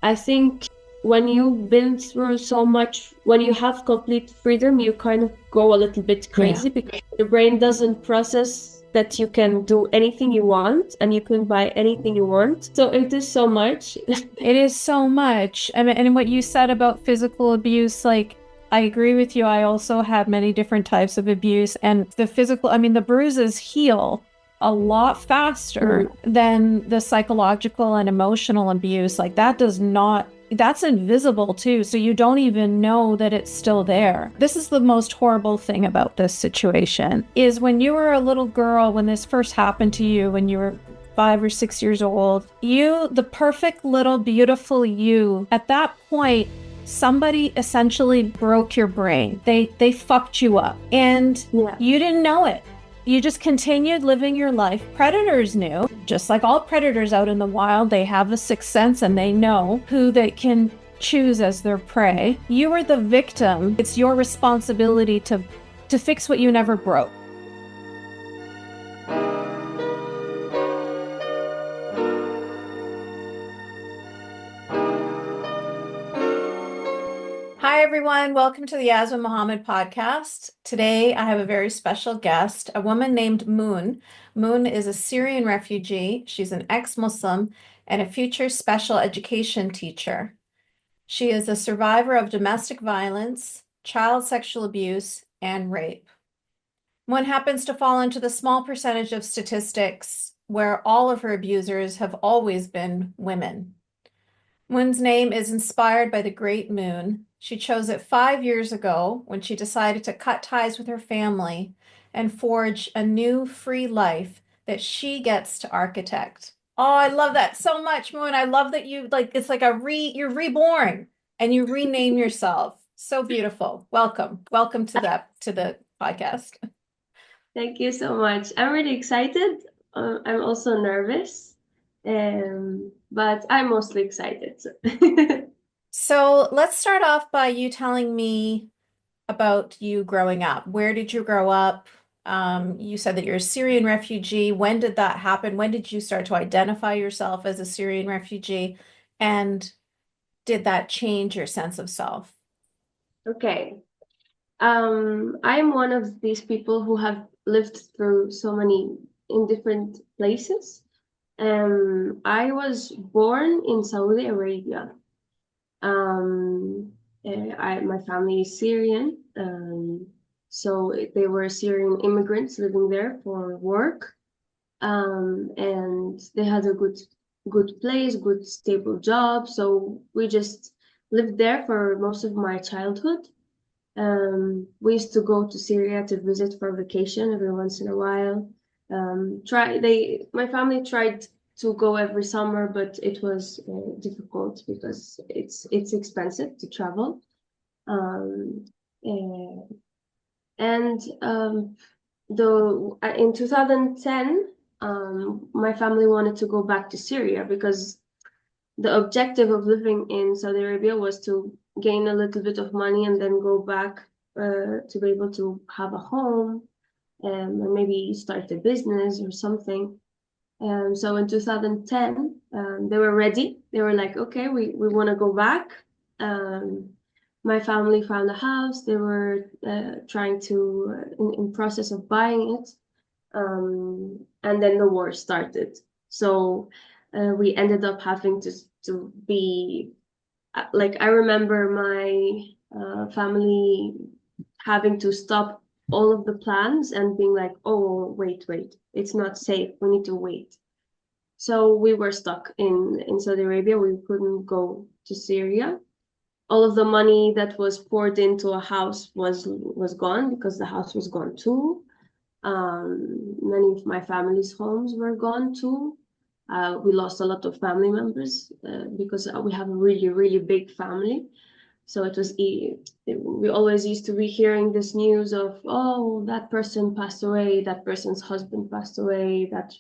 I think when you've been through so much, when you have complete freedom, you kind of go a little bit crazy because your brain doesn't process that you can do anything you want and you can buy anything you want. So it is so much. It is so much. I mean, and what you said about physical abuse, like, I agree with you. I also had many different types of abuse, and the physical, I mean, the bruises heal a lot faster than the psychological and emotional abuse. Like, that does not, that's invisible too. So you don't even know that it's still there. This is the most horrible thing about this situation is when you were a little girl, when this first happened to you, when you were 5 or 6 years old, you, the perfect little beautiful you, at that point, somebody essentially broke your brain. They fucked you up, and you didn't know it. You just continued living your life. Predators knew, just like all predators out in the wild, they have a sixth sense and they know who they can choose as their prey. You were the victim. It's your responsibility to fix what you never broke. Hi, everyone. Welcome to the Yasmine Mohammed podcast. Today, I have a very special guest, a woman named Moon. Moon is a Syrian refugee. She's an ex-Muslim and a future special education teacher. She is a survivor of domestic violence, child sexual abuse, and rape. Moon happens to fall into the small percentage of statistics where all of her abusers have always been women. Moon's name is inspired by the great Moon. She chose it 5 years ago when she decided to cut ties with her family and forge a new free life that she gets to architect. Oh, I love that so much, Moon. I love that you it's like you're reborn and you rename yourself. So beautiful. Welcome. Welcome to the podcast. Thank you so much. I'm really excited. I'm also nervous, but I'm mostly excited. So let's start off by you telling me about you growing up. Where did you grow up? You said that you're a Syrian refugee. When did that happen? When did you start to identify yourself as a Syrian refugee? And did that change your sense of self? Okay. I'm one of these people who have lived through so many in different places. I was born in Saudi Arabia. My family is Syrian, so they were Syrian immigrants living there for work, and they had a good place, good stable job. So we just lived there for most of my childhood. We used to go to Syria to visit for vacation every once in a while. My family tried to go every summer, but it was difficult because it's expensive to travel. Um, uh, and in 2010, my family wanted to go back to Syria because the objective of living in Saudi Arabia was to gain a little bit of money and then go back to be able to have a home and maybe start a business or something. So in 2010, they were ready. They were like, okay, we want to go back. My family found a house. They were trying to, in process of buying it. And then the war started. So we ended up having to be, like, I remember my family having to stop all of the plans and being like, oh, wait, it's not safe. We need to wait. So we were stuck in Saudi Arabia. We couldn't go to Syria. All of the money that was poured into a house was gone because the house was gone too. Many of my family's homes were gone too. We lost a lot of family members because we have a really, really big family. So it was, we always used to be hearing this news of, oh, that person passed away, that person's husband passed away, that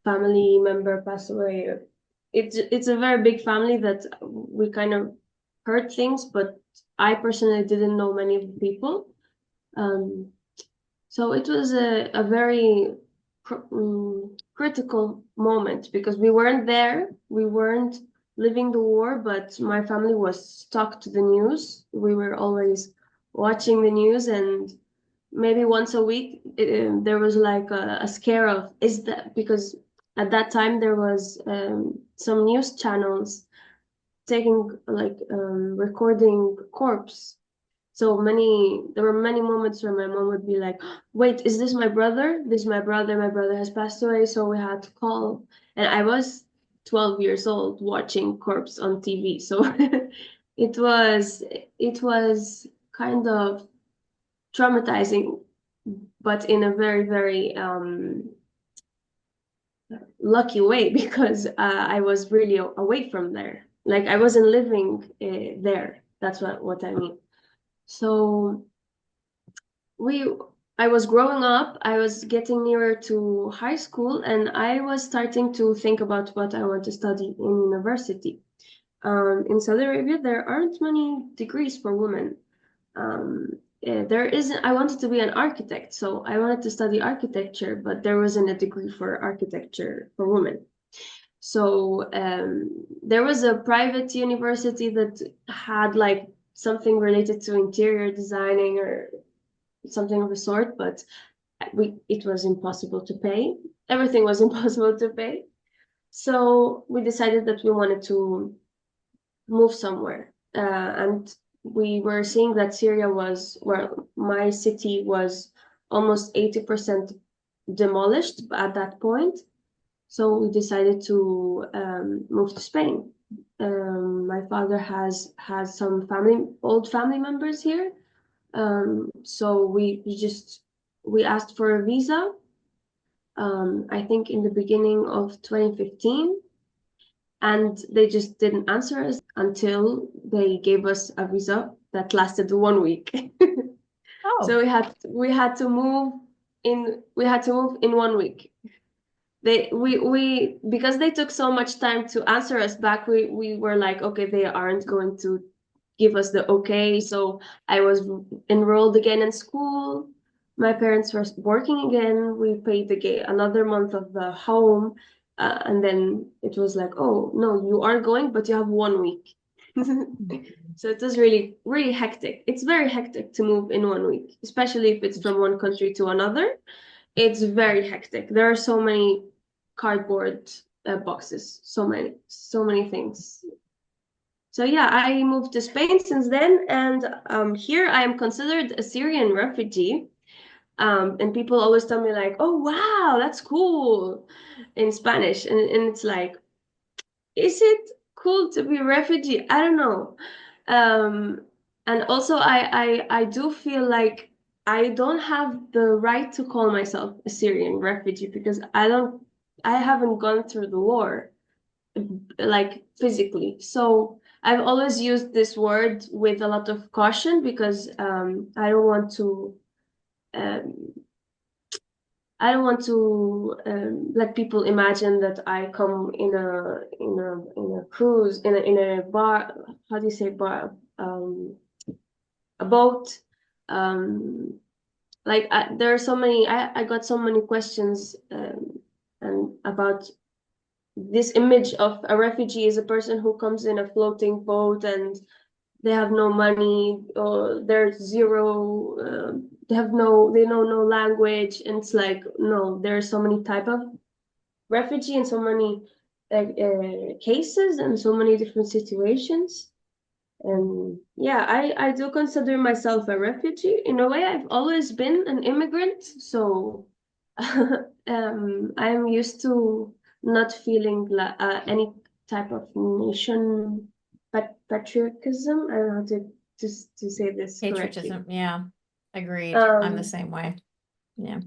family member passed away. It's a very big family that we kind of heard things, but I personally didn't know many of the people. So it was a very critical moment because we weren't there. We weren't living the war, but my family was stuck to the news. We were always watching the news, and maybe once a week there was like a scare of, is that because at that time there was some news channels taking like recording corpse. So there were many moments where my mom would be like, wait, is this my brother? This is my brother. My brother has passed away. So we had to call. And I was 12 years old watching corpse on TV. So it was, it was kind of traumatizing, but in a very, very lucky way because I was really away from there. Like I wasn't living there. That's what I mean. So we I was growing up, I was getting nearer to high school, and I was starting to think about what I want to study in university. In Saudi Arabia, there aren't many degrees for women. There isn't. I wanted to be an architect, so I wanted to study architecture, but there wasn't a degree for architecture for women. So there was a private university that had like something related to interior designing or something of the sort, but it was impossible to pay. Everything was impossible to pay. So we decided that we wanted to move somewhere. And we were seeing that Syria was, well, my city was almost 80% demolished at that point. So we decided to move to Spain. My father has some old family members here. So we asked for a visa. I think in the beginning of 2015, and they just didn't answer us until they gave us a visa that lasted 1 week. Oh, So we had to move in 1 week. We because they took so much time to answer us back, we were like, okay, they aren't going to give us the okay. So I was enrolled again in school. My parents were working again. We paid another month of the home. And then it was like, oh, no, you are going, but you have 1 week. So it was really, really hectic. It's very hectic to move in 1 week, especially if it's from one country to another. It's very hectic. There are so many cardboard boxes, so many things. So yeah, I moved to Spain since then, and here I am considered a Syrian refugee. And people always tell me like, "Oh wow, that's cool," in Spanish, and it's like, is it cool to be a refugee? I don't know. Um, and also, I do feel like I don't have the right to call myself a Syrian refugee because I haven't gone through the war like physically. So I've always used this word with a lot of caution because um, I don't want to let people imagine that I come in a cruise in a bar. How do you say bar? A boat. Um, there are so many. I got so many questions and about this image of a refugee is a person who comes in a floating boat and they have no money or there's zero they know no language, and it's like, no, there are so many type of refugee and so many cases and so many different situations. And yeah, I do consider myself a refugee in a way. I've always been an immigrant, so I'm used to not feeling any type of nation patriotism. I don't know how to say this correctly. patriotism. Yeah, agreed. I'm the Um, same way. Yeah.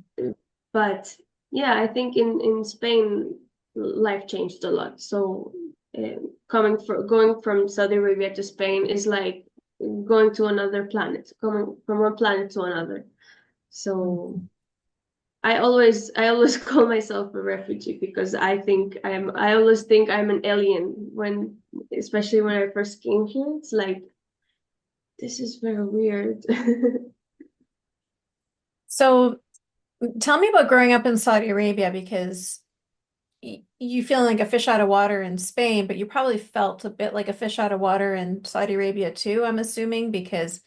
but yeah, I think in Spain, life changed a lot. So going from Saudi Arabia to Spain is like going to another planet, coming from one planet to another. So Mhm. I always call myself a refugee because I always think I'm an alien when, especially when I first came here. It's like, this is very weird. So tell me about growing up in Saudi Arabia because you feeling like a fish out of water in Spain, but you probably felt a bit like a fish out of water in Saudi Arabia too, I'm assuming, because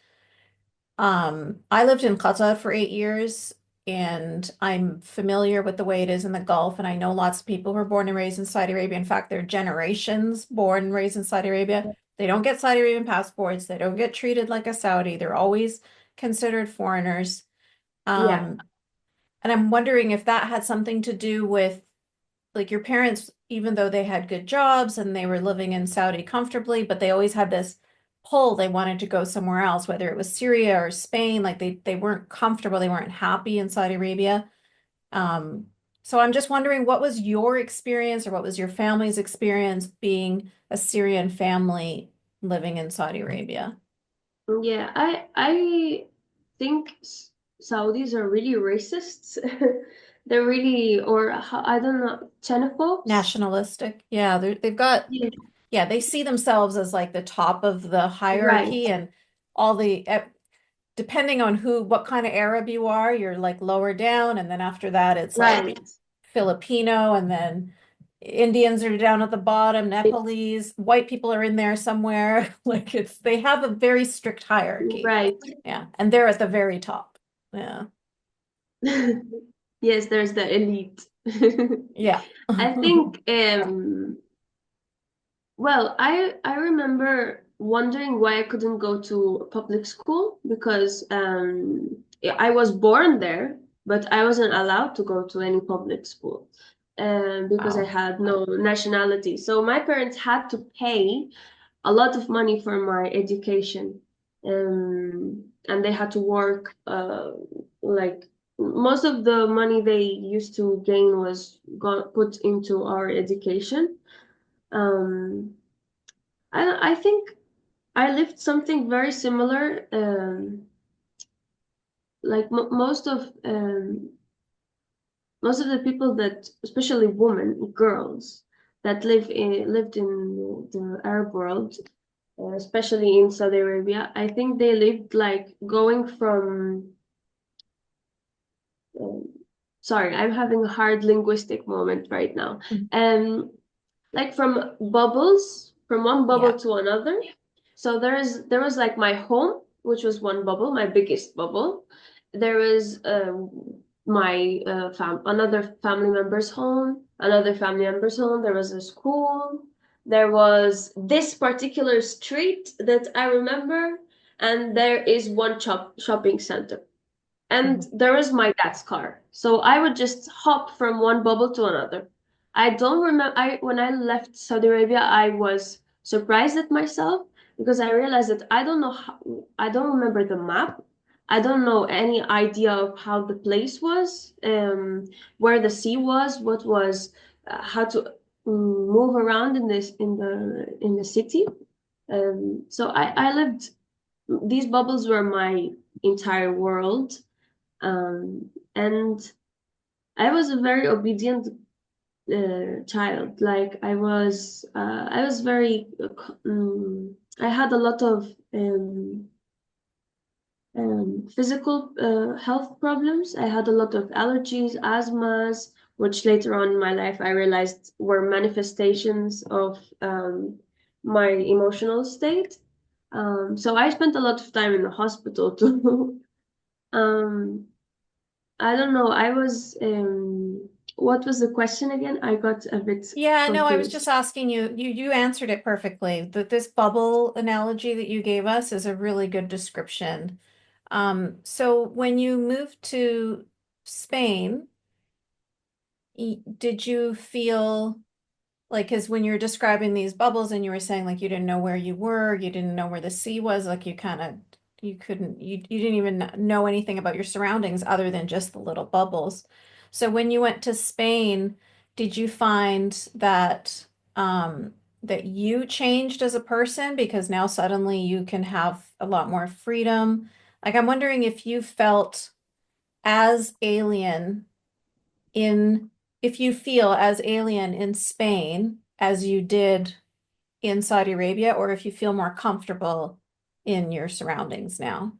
I lived in Qatar for 8 years and I'm familiar with the way it is in the Gulf, and I know lots of people who are born and raised in Saudi Arabia. In fact, they're generations born and raised in Saudi Arabia. They don't get Saudi Arabian passports, they don't get treated like a Saudi, they're always considered foreigners. Yeah, Um, and I'm wondering if that had something to do with like your parents, even though they had good jobs and they were living in Saudi comfortably, but they always had this pull. They wanted to go somewhere else, whether it was Syria or Spain. Like they weren't comfortable, they weren't happy in Saudi Arabia. Um, so I'm just wondering, what was your experience or what was your family's experience being a Syrian family living in Saudi Arabia? yeah. I think Saudis are really racists. They're really, or I don't know, xenophobes. Nationalistic. Yeah, they've got, Yeah, yeah, they see themselves as like the top of the right, hierarchy, and all the depending on what kind of Arab you are, you're like lower down, and then after that, it's like right. Filipino, and then Indians are down at the bottom, Nepalese, white people are in there somewhere. Like they have a very strict hierarchy. Right. Yeah, and they're at the very top. Yeah. Yes, there's the elite. Yeah. I think well, I remember wondering why I couldn't go to a public school because I was born there, but I wasn't allowed to go to any public school because I Wow. had no nationality. So my parents had to pay a lot of money for my education, and they had to work like most of the money they used to gain was got put into our education. Um, I think I lived something very similar. Like most of the people that, especially women, girls that lived in the Arab world, especially in Saudi Arabia, I think they lived like going from. Um, sorry, I'm having a hard linguistic moment right now. Um, like from one Yeah. bubble to another. So there was like my home, which was one bubble, my biggest bubble. There was my another family member's home, another family member's home. There was a school. There was this particular street that I remember, and there is one shopping center. And Mhm. there was my dad's car. So I would just hop from one bubble to another. I don't remember I when I left Saudi Arabia, I was surprised at myself because I realized that I don't remember the map. I don't know any idea of how the place was, where the sea was, what was how to move around in the city. So I lived these bubbles were my entire world. And I was a very obedient child. Like I was very, I had a lot of physical health problems. I had a lot of allergies, asthmas, which later on in my life I realized were manifestations of my emotional state. So I spent a lot of time in the hospital too. um, I don't know. What was the question again? I got a bit Yeah, no, I was confused. just asking you, you answered it perfectly. That this bubble analogy that you gave us is a really good description. So when you moved to Spain, did you feel like, because when you're describing these bubbles and you were saying like you didn't know where you were, you didn't know where the sea was, like you couldn't, you didn't even know anything about your surroundings other than just the little bubbles. So when you went to Spain, did you find that that you changed as a person because now suddenly you can have a lot more freedom? Like I'm wondering if you felt as alien in if you feel as alien in Spain as you did in Saudi Arabia, or if you feel more comfortable in your surroundings now.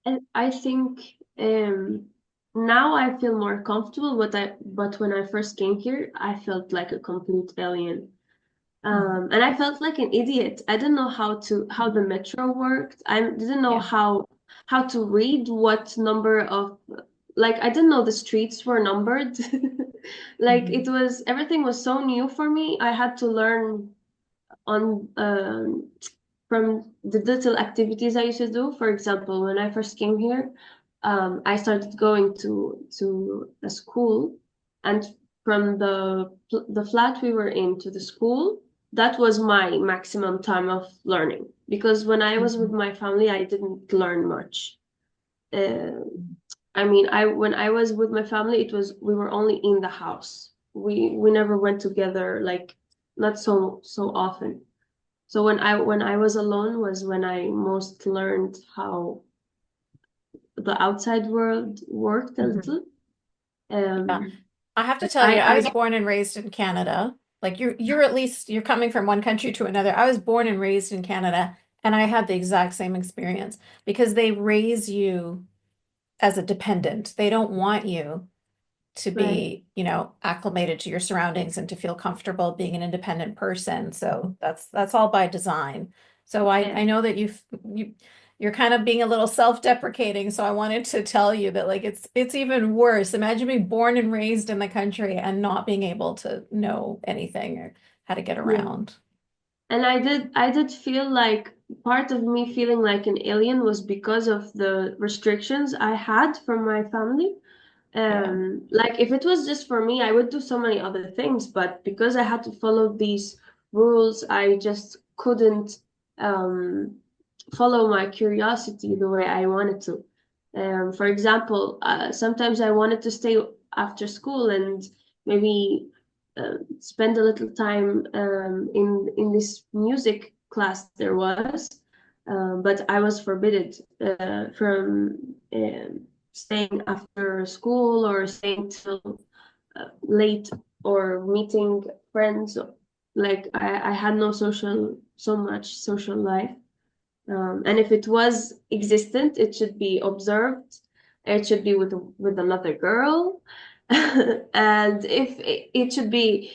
And I think now I feel more comfortable, but when I first came here, I felt like a complete alien. Mhm. And I felt like an idiot. I didn't know how the metro worked. I didn't know Yeah. how to read what number of, like, I didn't know the streets were numbered. Like, Mhm. everything was so new for me. I had to learn on from the little activities I used to do. For example, when I first came here, I started going to a school, and from the flat we were in to the school, that was my maximum time of learning. Because when I was with Mhm. my family, I didn't learn much. Uh, I mean, I when I was with my family, we were only in the house. We never went together, like not so often. So when I was alone was when I most learned how the outside world worked a Mhm. little. Yeah. Um, I have to but tell you, I was born and raised in Canada. Like you're at least you're coming from one country to another. I was born and raised in Canada, and I had the exact same experience because they raise you as a dependent. They don't want you to right, be, acclimated to your surroundings and to feel comfortable being an independent person. So that's all by design. So I yeah, know that you're kind of being a little self-deprecating. So I wanted to tell you that like it's even worse. Imagine being born and raised in the country and not being able to know anything or how to get yeah. around. And I did feel like part of me feeling like an alien was because of the restrictions I had from my family. Yeah. Like if it was just for me, I would do so many other things, but because I had to follow these rules, I just couldn't um, follow my curiosity the way I wanted to. For example, sometimes I wanted to stay after school and maybe spend a little time in this music class there was, but I was forbidden from staying after school or staying till late or meeting friends. Like I had no so much social life. And if it was existent, it should be observed. It should be with another girl, and if it should be,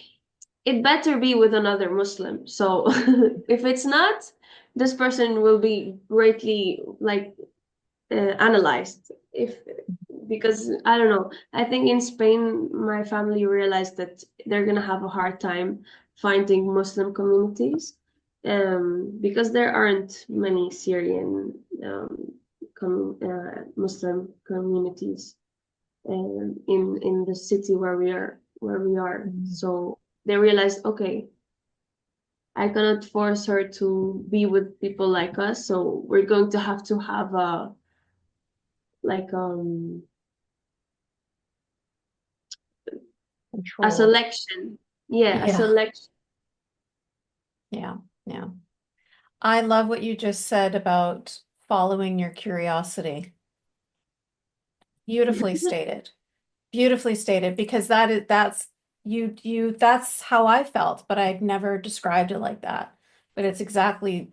it better be with another Muslim. So if it's not, this person will be greatly like analyzed. If because I don't know, I think in Spain, my family realized that they're gonna have a hard time finding Muslim communities, because there aren't many Syrian Muslim communities in the city where we are. Mhm. So they realized, okay, I cannot force her to be with people like us, so we're going to have a like a Controlled. selection. Yeah, a Yeah. selection. Yeah. Yeah. I love what you just said about following your curiosity. Beautifully stated. Beautifully stated because that's that's how I felt, but I'd never described it like that. But it's exactly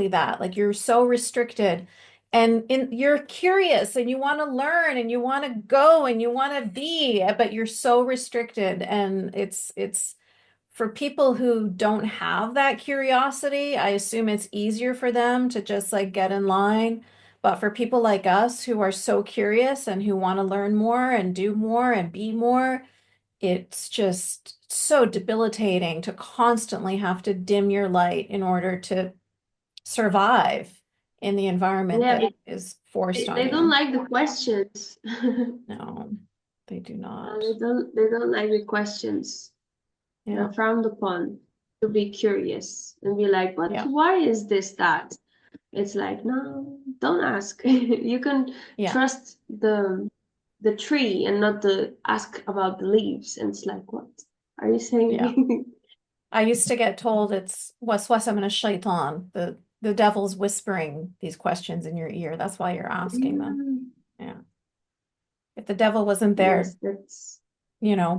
that. Like you're so restricted and you're curious and you want to learn and you want to go and you want to be, but you're so restricted and it's for people who don't have that curiosity, I assume it's easier for them to just like get in line. But for people like us who are so curious and who want to learn more and do more and be more, it's just so debilitating to constantly have to dim your light in order to survive in the environment Yeah, that is forced on they don't you. like the questions. No, they do They not. don't like the questions. Yeah, They're frowned upon to be curious and be like, but yeah, why is this that? It's like, no, don't ask. You can yeah, trust the tree and not the ask about the leaves. And it's like, what are you yeah. saying? I used to get told it's waswasa min ash-shaytan, the devil's whispering these questions in your ear. That's why you're asking them. Mm, Yeah. If the devil wasn't yes, there, that's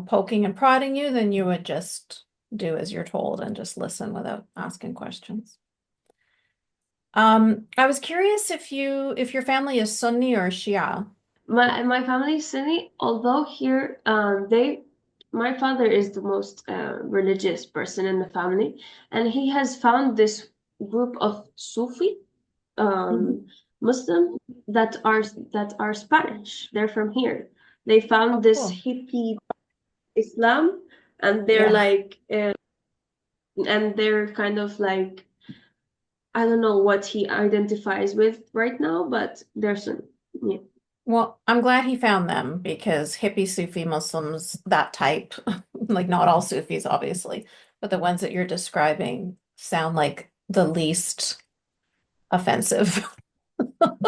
poking and prodding you, then you would just do as you're told and just listen without asking questions. I was curious if your family is Sunni or Shia. my family is Sunni, although here my father is the most religious person in the family, and he has found this group of Sufi Mhm. um, Muslim that are Spanish. They're from here. They Oh, found this cool. hippie Islam, and they're Yeah. like, and they're kind of like, I don't know what he identifies with right now, but they're Sunni. Yeah. Well, I'm glad he found them because hippie Sufi Muslims, that type, like not all Sufis, obviously, but the ones that you're describing sound like the least offensive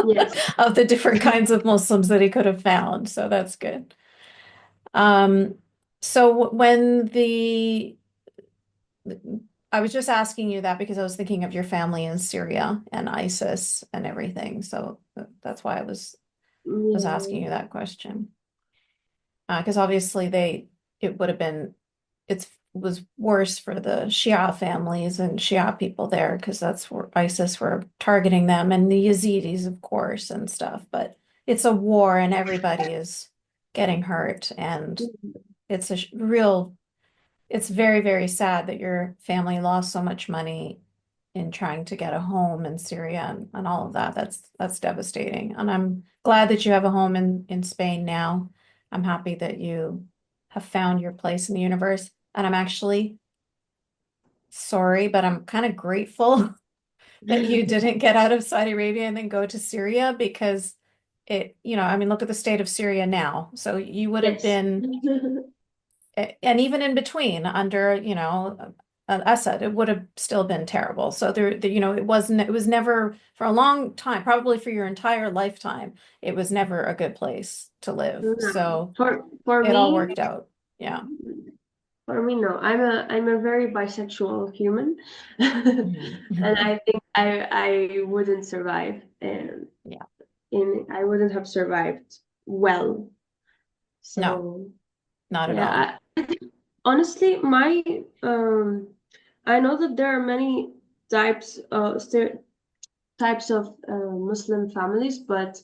Yes. of the different kinds of Muslims that he could have found. So that's good. Um, so when I was just asking you that because I was thinking of your family in Syria and ISIS and everything. So that's why I was asking Yeah. you that question. Because obviously it would have been it was worse for the Shia families and Shia people there because that's where ISIS were targeting them and the Yazidis, of course, and stuff. But it's a war and everybody is getting hurt, and it's a real it's very, very sad that your family lost so much money in trying to get a home in Syria and all of that. That's devastating. And I'm glad that you have a home in Spain now. I'm happy that you have found your place in the universe. And I'm actually sorry, but I'm kind of grateful that you didn't get out of Saudi Arabia and then go to Syria because I mean, look at the state of Syria now. So you would have Yes. been and even in between under Assad, it would have still been terrible. So it was never for a long time, probably for your entire lifetime, it was never a good place to live. No. So For it all me, worked out. Yeah. no. I'm a very bisexual human, and Mhm. I think I wouldn't survive, and Yeah. I wouldn't have survived well. No, So not at all. yeah, honestly, I know that there are many types of Muslim families, but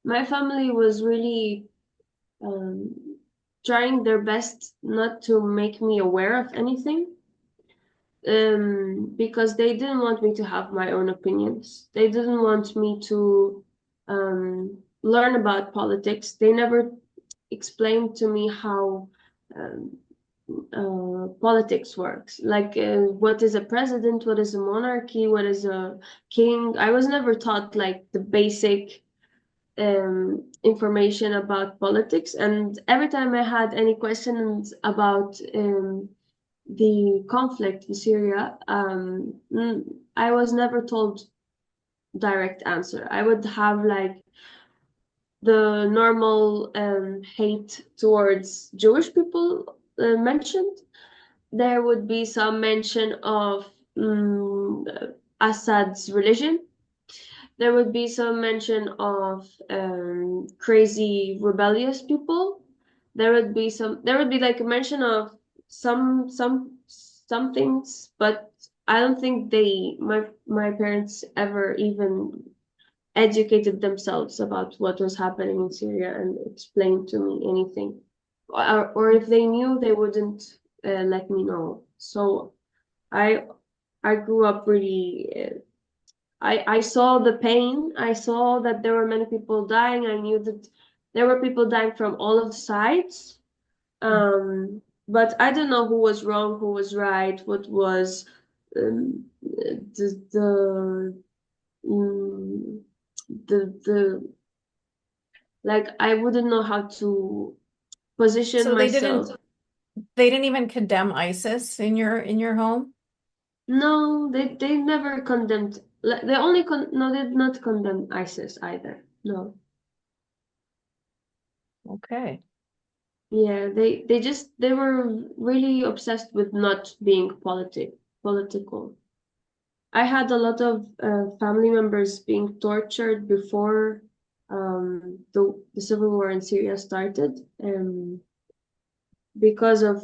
my family was really um, trying their best not to make me aware of anything, because they didn't want me to have my own opinions. They didn't want me to learn about politics. They never explained to me how um, politics works. Like, what is a president? What is a monarchy? What is a king? I was never taught like the basic information about politics. And every time I had any questions about the conflict in Syria, I was never told direct answer. I would have like the normal hate towards Jewish people mentioned. There would be some mention of Assad's religion. There would be some mention of crazy rebellious people. There would be like a mention of some things, but I don't think my parents ever even educated themselves about what was happening in Syria and explained to me anything. Or if they knew, they wouldn't let me know. So I I grew up really I saw the pain. I saw that there were many people dying. I knew that there were people dying from all of the sides. But I don't know who was wrong, who was right, what was the mm, the like I wouldn't know how to position So myself. they didn't even condemn ISIS in your home? No, they never condemned. They only no, they did not condemn ISIS either. No. Okay. Yeah, they were really obsessed with not being political. I had a lot of family members being tortured before the civil war in Syria started, because of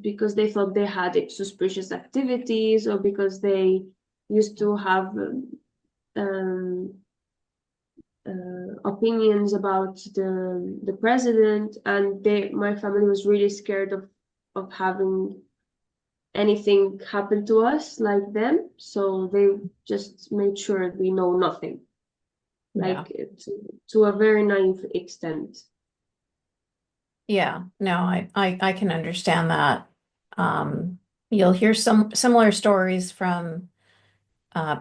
because they thought they had suspicious activities, or because they used to have um, opinions about the president, and my family was really scared of having anything happen to us like them, so they just made sure we know nothing, Yeah. like to a very naive extent. Yeah, no, I can understand that. You'll hear some similar stories from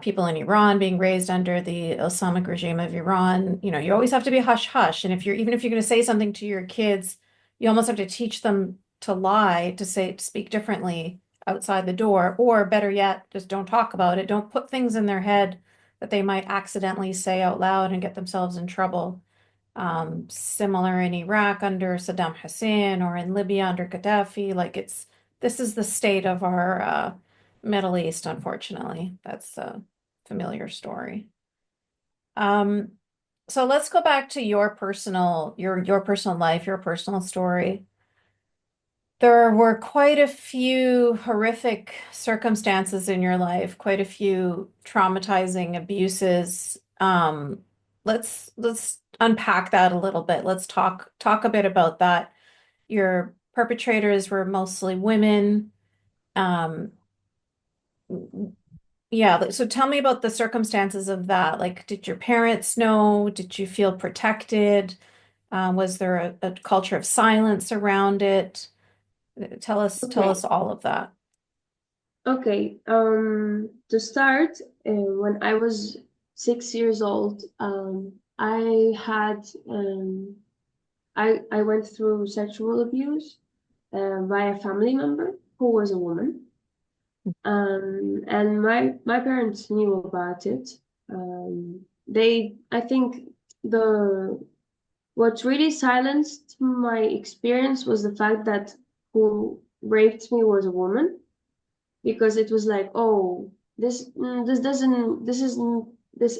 people in Iran being raised under the Islamic regime of Iran. You know, you always have to be hush hush. And if you're even if you're going to say something to your kids, you almost have to teach them to lie, to speak differently outside the door, or better yet, just don't talk about it. Don't put things in their head that they might accidentally say out loud and get themselves in trouble. Similar in Iraq under Saddam Hussein or in Libya under Gaddafi. This is the state of our Middle East, unfortunately. That's a familiar story. So let's go back to your personal life, your personal story. There were quite a few horrific circumstances in your life, quite a few traumatizing abuses. Let's unpack that a little bit. Let's talk a bit about that. Your perpetrators were mostly women. Um, yeah, so tell me about the circumstances of that. Like, did your parents know? Did you feel protected? Was there a culture of silence around it? Tell Okay. us all of that. Okay, to start, when I was 6 years old, I had I went through sexual abuse by a family member who was a woman, and my parents knew about it. I think the what really silenced my experience was the fact that who raped me was a woman, because it was like, oh, this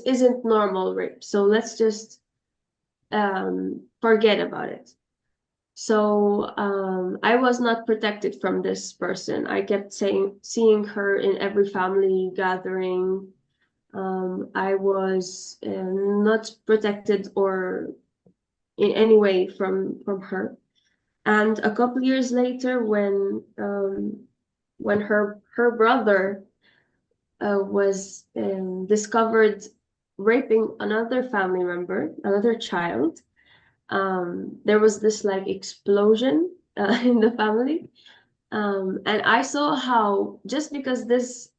isn't normal rape, so let's just forget about it. So I was not protected from this person. I kept seeing her in every family gathering. I was not protected or in any way from her. And a couple years later, when her brother was discovered raping another family member, another child, there was this like explosion in the family. And I saw how just because this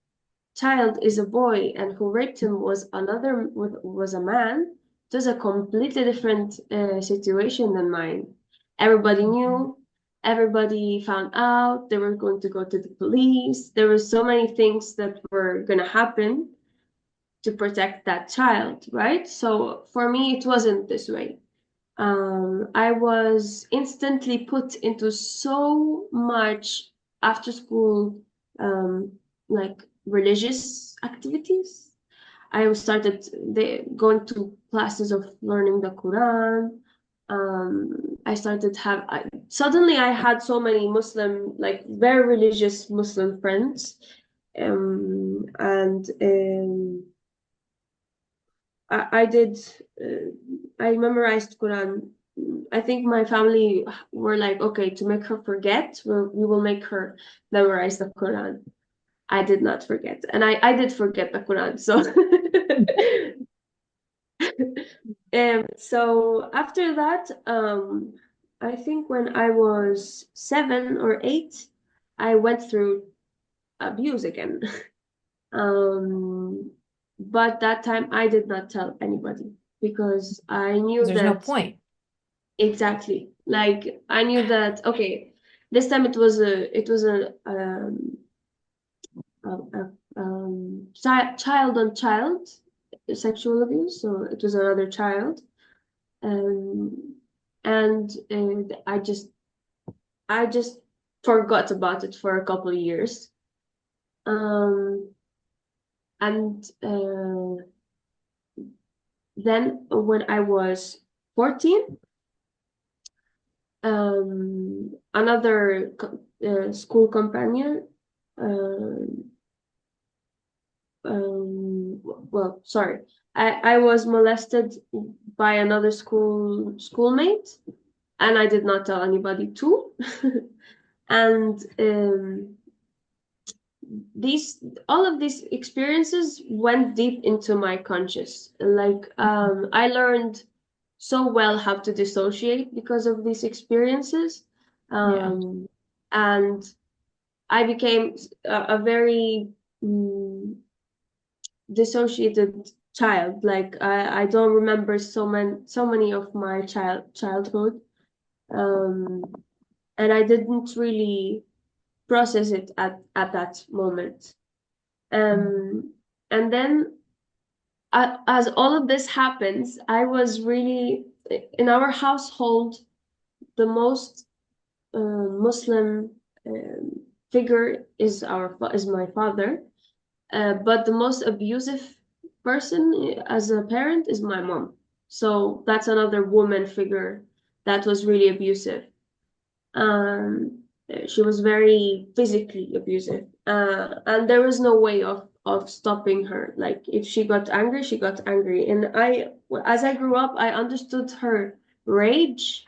child is a boy and who raped him was a man, it was a completely different situation than mine. Everybody knew, everybody found out, they were going to go to the police. There were so many things that were going to happen to protect that child, right? So for me, it wasn't this way. I was instantly put into so much after school, um, like religious activities. I started going to classes of learning the Quran. I started suddenly I had so many Muslim, like very religious Muslim friends, and I did. I memorized Quran. I think my family were like, okay, to make her forget, we will make her memorize the Quran. I did not forget, and I did forget the Quran. So, so after that, I think when I was 7 or 8, I went through abuse again. Um, but that time I did not tell anybody because I knew There's no that point. exactly. Like I knew that okay, this time it was child on child sexual abuse, so it was another child, um, and I just forgot about it for a couple of years, um, and then when I was 14, another school companion, um, well, sorry, I was molested by another schoolmate, and I did not tell anybody too. And all of these experiences went deep into my conscious. Like I learned so well how to dissociate because of these experiences. And I became a very dissociated child. Like I don't remember so many of my childhood. And I didn't really process it at that moment. And then as all of this happens, I was really in our household, the most Muslim figure is my father, but the most abusive person as a parent is my mom. So that's another woman figure that was really abusive. She was very physically abusive, and there was no way of stopping her. Like if she got angry, she got angry. And as I grew up, I understood her rage.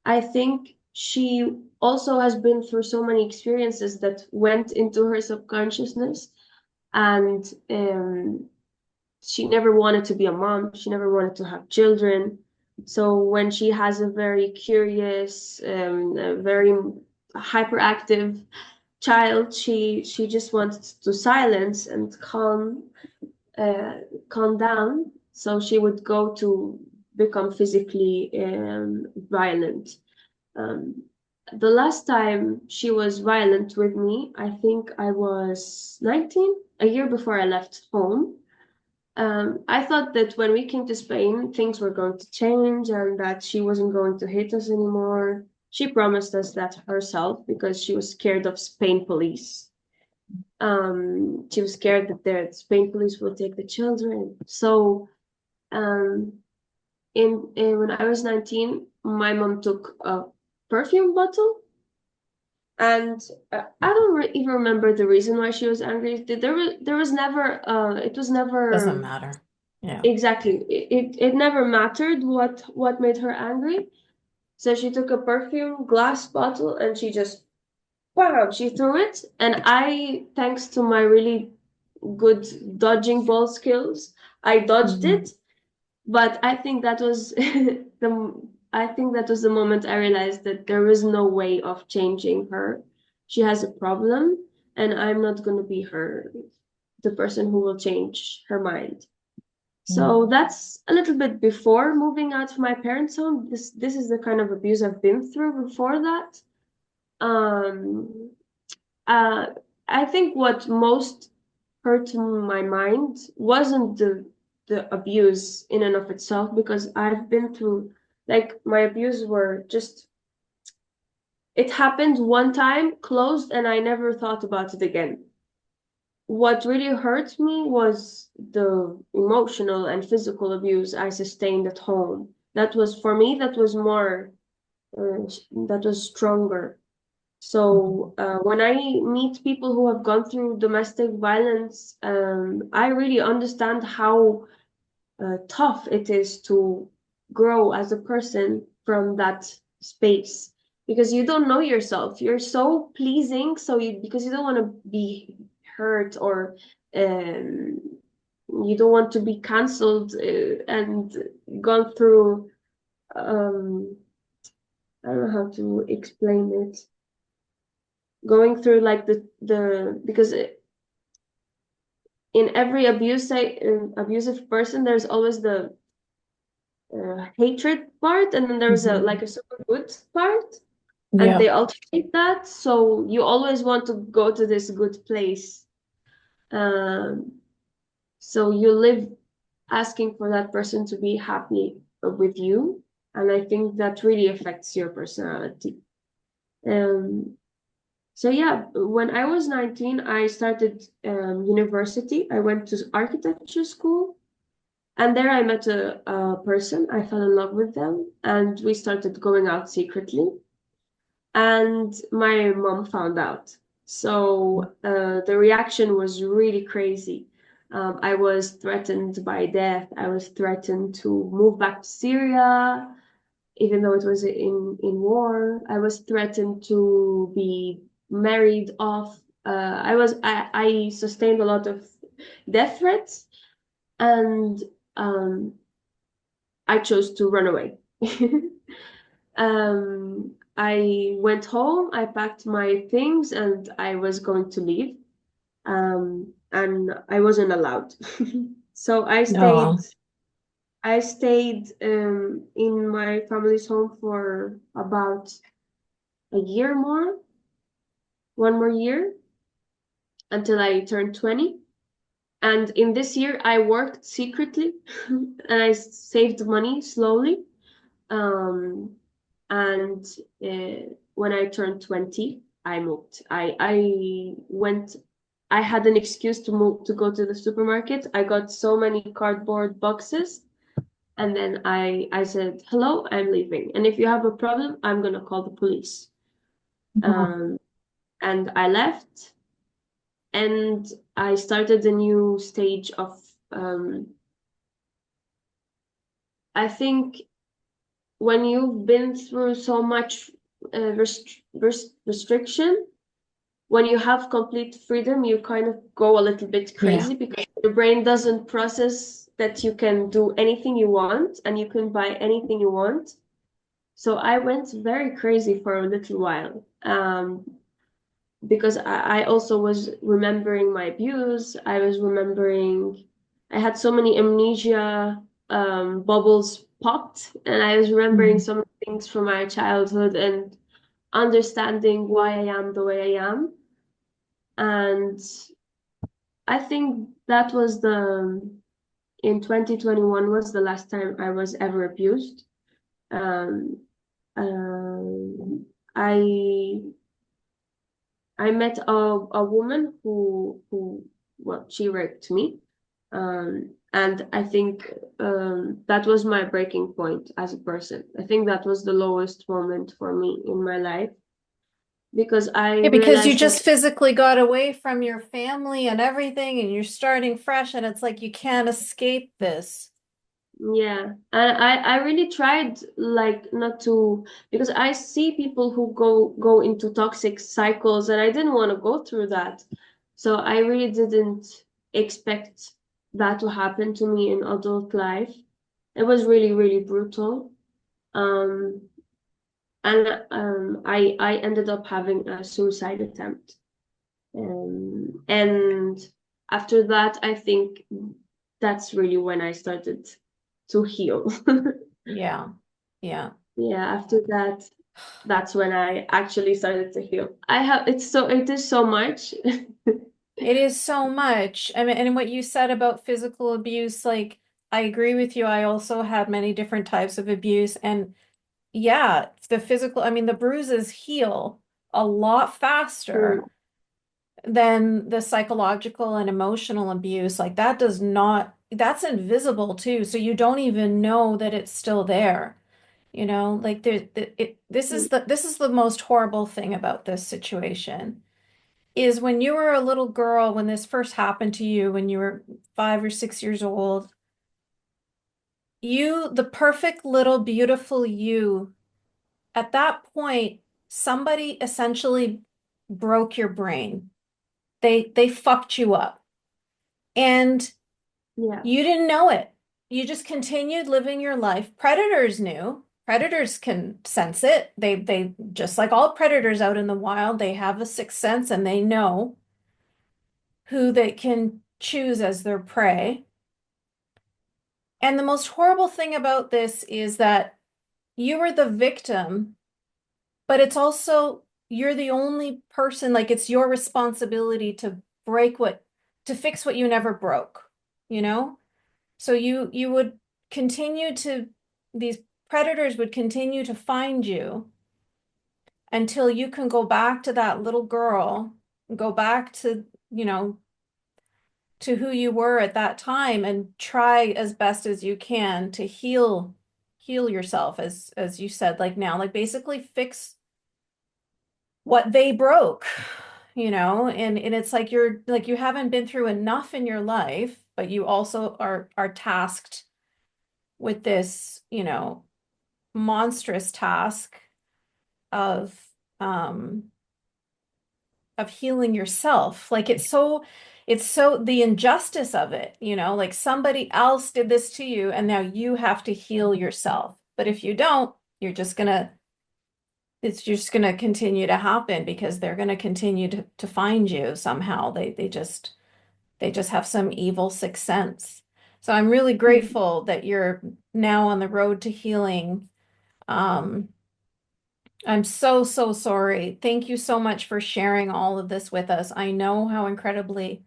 I think she also has been through so many experiences that went into her subconsciousness, and she never wanted to be a mom. She never wanted to have children. So when she has a very curious, a very hyperactive child, she just wanted to silence and calm down. So she would go to become physically violent. The last time she was violent with me, I think I was 19, a year before I left home. I thought that when we came to Spain, things were going to change and that she wasn't going to hit us anymore. She promised us that herself because she was scared of Spain police. She was scared that the Spain police will take the children. So, when I was 19, my mom took a perfume bottle, and I don't even remember the reason why she was angry. There was never it was never Doesn't matter. Yeah. exactly. It never mattered what made her angry. So she took a perfume glass bottle and she just wow, she threw it. And I, thanks to my really good dodging ball skills, I dodged it. But I think that was the moment I realized that there is no way of changing her. She has a problem, and I'm not going to be the person who will change her mind. So that's a little bit before moving out of my parents' home. This is the kind of abuse I've been through before that. Uh, I think what most hurt my mind wasn't the abuse in and of itself, because I've been through, like, my abuse were just, it happened one time, closed, and I never thought about it again. What really hurt me was the emotional and physical abuse I sustained at home. That was, for me, that was more, that was stronger. So when I meet people who have gone through domestic violence, I really understand how tough it is to grow as a person from that space, because you don't know yourself. You're so pleasing, because you don't want to be hurt, or you don't want to be canceled, and gone through. I don't know how to explain it. Going through like because in every abusive person, there's always the hatred part, and then there's a super good part, and they alternate that. So you always want to go to this good place. So you live asking for that person to be happy with you, and I think that really affects your personality. So yeah, when I was 19, I started university. I went to architecture school, and there I met a person. I fell in love with them, and we started going out secretly. And my mom found out. So the reaction was really crazy. I was threatened by death. I was threatened to move back to Syria, even though it was in war. I was threatened to be married off. I sustained a lot of death threats, and I chose to run away. I went home, I packed my things, and I was going to leave. And I wasn't allowed. So No. I stayed in my family's home for about a year more, one more year until I turned 20. And in this year, I worked secretly and I saved money slowly. Um, and when I turned 20, I moved. I had an excuse to move to go to the supermarket. I got so many cardboard boxes, and then I said, "Hello, I'm leaving. And if you have a problem, I'm gonna call the police." No. Um, and I left, and I started a new stage of I think when you've been through so much restriction, when you have complete freedom, you kind of go a little bit Yeah. crazy because your brain doesn't process that you can do anything you want and you can buy anything you want. So I went very crazy for a little while. Because I also was remembering my abuse. I was remembering, I had so many amnesia bubbles popped, and I was remembering Mhm. some things from my childhood and understanding why I am the way I am. And I think that was in 2021 was the last time I was ever abused. Um, um, I I met a woman who well, she raped me. And I think that was my breaking point as a person. I think that was the lowest moment for me in my life because I Yeah, because you realized that, just physically got away from your family and everything, and you're starting fresh, and it's like you can't escape this. yeah. And I really tried like not to, because I see people who go into toxic cycles and I didn't want to go through that. So I really didn't expect that to happen to me in adult life. It was really, really brutal. Um, and I ended up having a suicide attempt. And after that, I think that's really when I started to heal. Yeah. Yeah. Yeah, after that, that's when I actually started to heal. It is so much. It is so much. I mean, and what you said about physical abuse, like, I agree with you. I also had many different types of abuse. And yeah, the physical, I mean, the bruises heal a lot Mm, faster than the psychological and emotional abuse. Like, that does not, that's invisible too. So you don't even know that it's still there. You know, like mm, this is the most horrible thing about this situation is when you were a little girl, when this first happened to you, when you were 5 or 6 years old, you, the perfect little beautiful you, at that point, somebody essentially broke your brain. They fucked you up. And yeah, you didn't know it. You just continued living your life. Predators knew. Predators can sense it. They just like all predators out in the wild, they have a sixth sense and they know who they can choose as their prey. And the most horrible thing about this is that you were the victim, but it's also you're the only person, like it's your responsibility to to fix what you never broke, you know? So you would continue to, these predators would continue to find you until you can go back to that little girl, go back to, you know, to who you were at that time and try as best as you can to heal yourself as you said, like now, like basically fix what they broke, you know, and it's like you're like you haven't been through enough in your life but you also are tasked with this, you know, monstrous task of um healing yourself. Like it's so the injustice of it, you know, like somebody else did this to you and now you have to heal yourself. But if you don't, you're just gonna it's just gonna continue to happen because they're gonna continue to find you somehow. They just have some evil sixth sense. So I'm really grateful that you're now on the road to healing. Um, I'm so, so sorry. Thank you so much for sharing all of this with us. I know how incredibly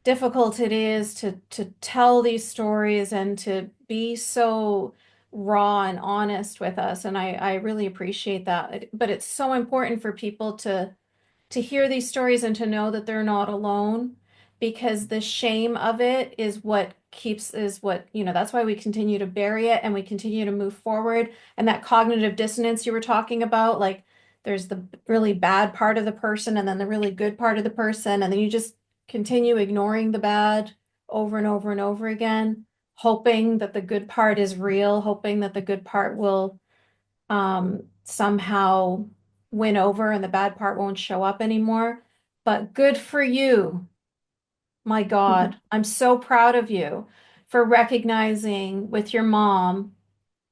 difficult it is to tell these stories and to be so raw and honest with us. And I really appreciate that. But it's so important for people to hear these stories and to know that they're not alone because the shame of it is what, you know, that's why we continue to bury it and we continue to move forward. And that cognitive dissonance you were talking about, like there's the really bad part of the person and then the really good part of the person. And then you just continue ignoring the bad over and over and over again, hoping that the good part is real, hoping that the good part will somehow win over and the bad part won't show up anymore. But good for you. My God, I'm so proud of you for recognizing with your mom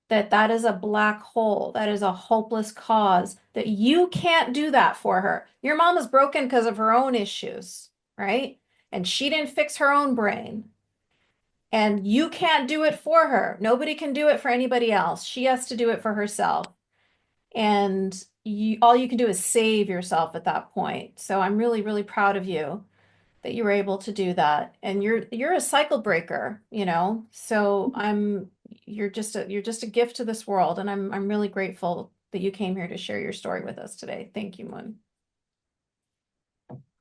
that that is a black hole, that is a hopeless cause, that you can't do that for her. Your mom is broken because of her own issues, right? And she didn't fix her own brain. And you can't do it for her. Nobody can do it for anybody else. She has to do it for herself. And all you can do is save yourself at that point. So I'm really, really proud of you that you were able to do that. And you're a cycle breaker, you know. So you're just a gift to this world, and I'm really grateful that you came here to share your story with us today. Thank you, Moon.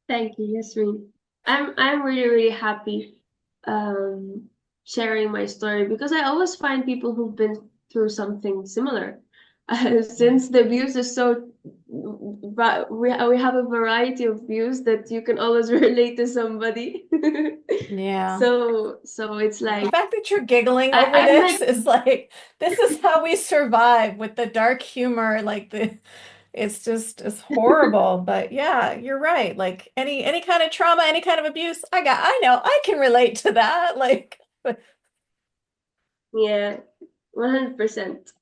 Thank you, Yasmine. I'm really, really happy sharing my story because I always find people who've been through something similar. Since the abuse is so, we have a variety of views that you can always relate to somebody. Yeah. So it's The like fact that you're giggling over I this met is like, this is how we survive with the dark humor, like it's horrible. But yeah, you're right. Like any kind of trauma, any kind of abuse, I know I can relate to that. Like, yeah, 100%.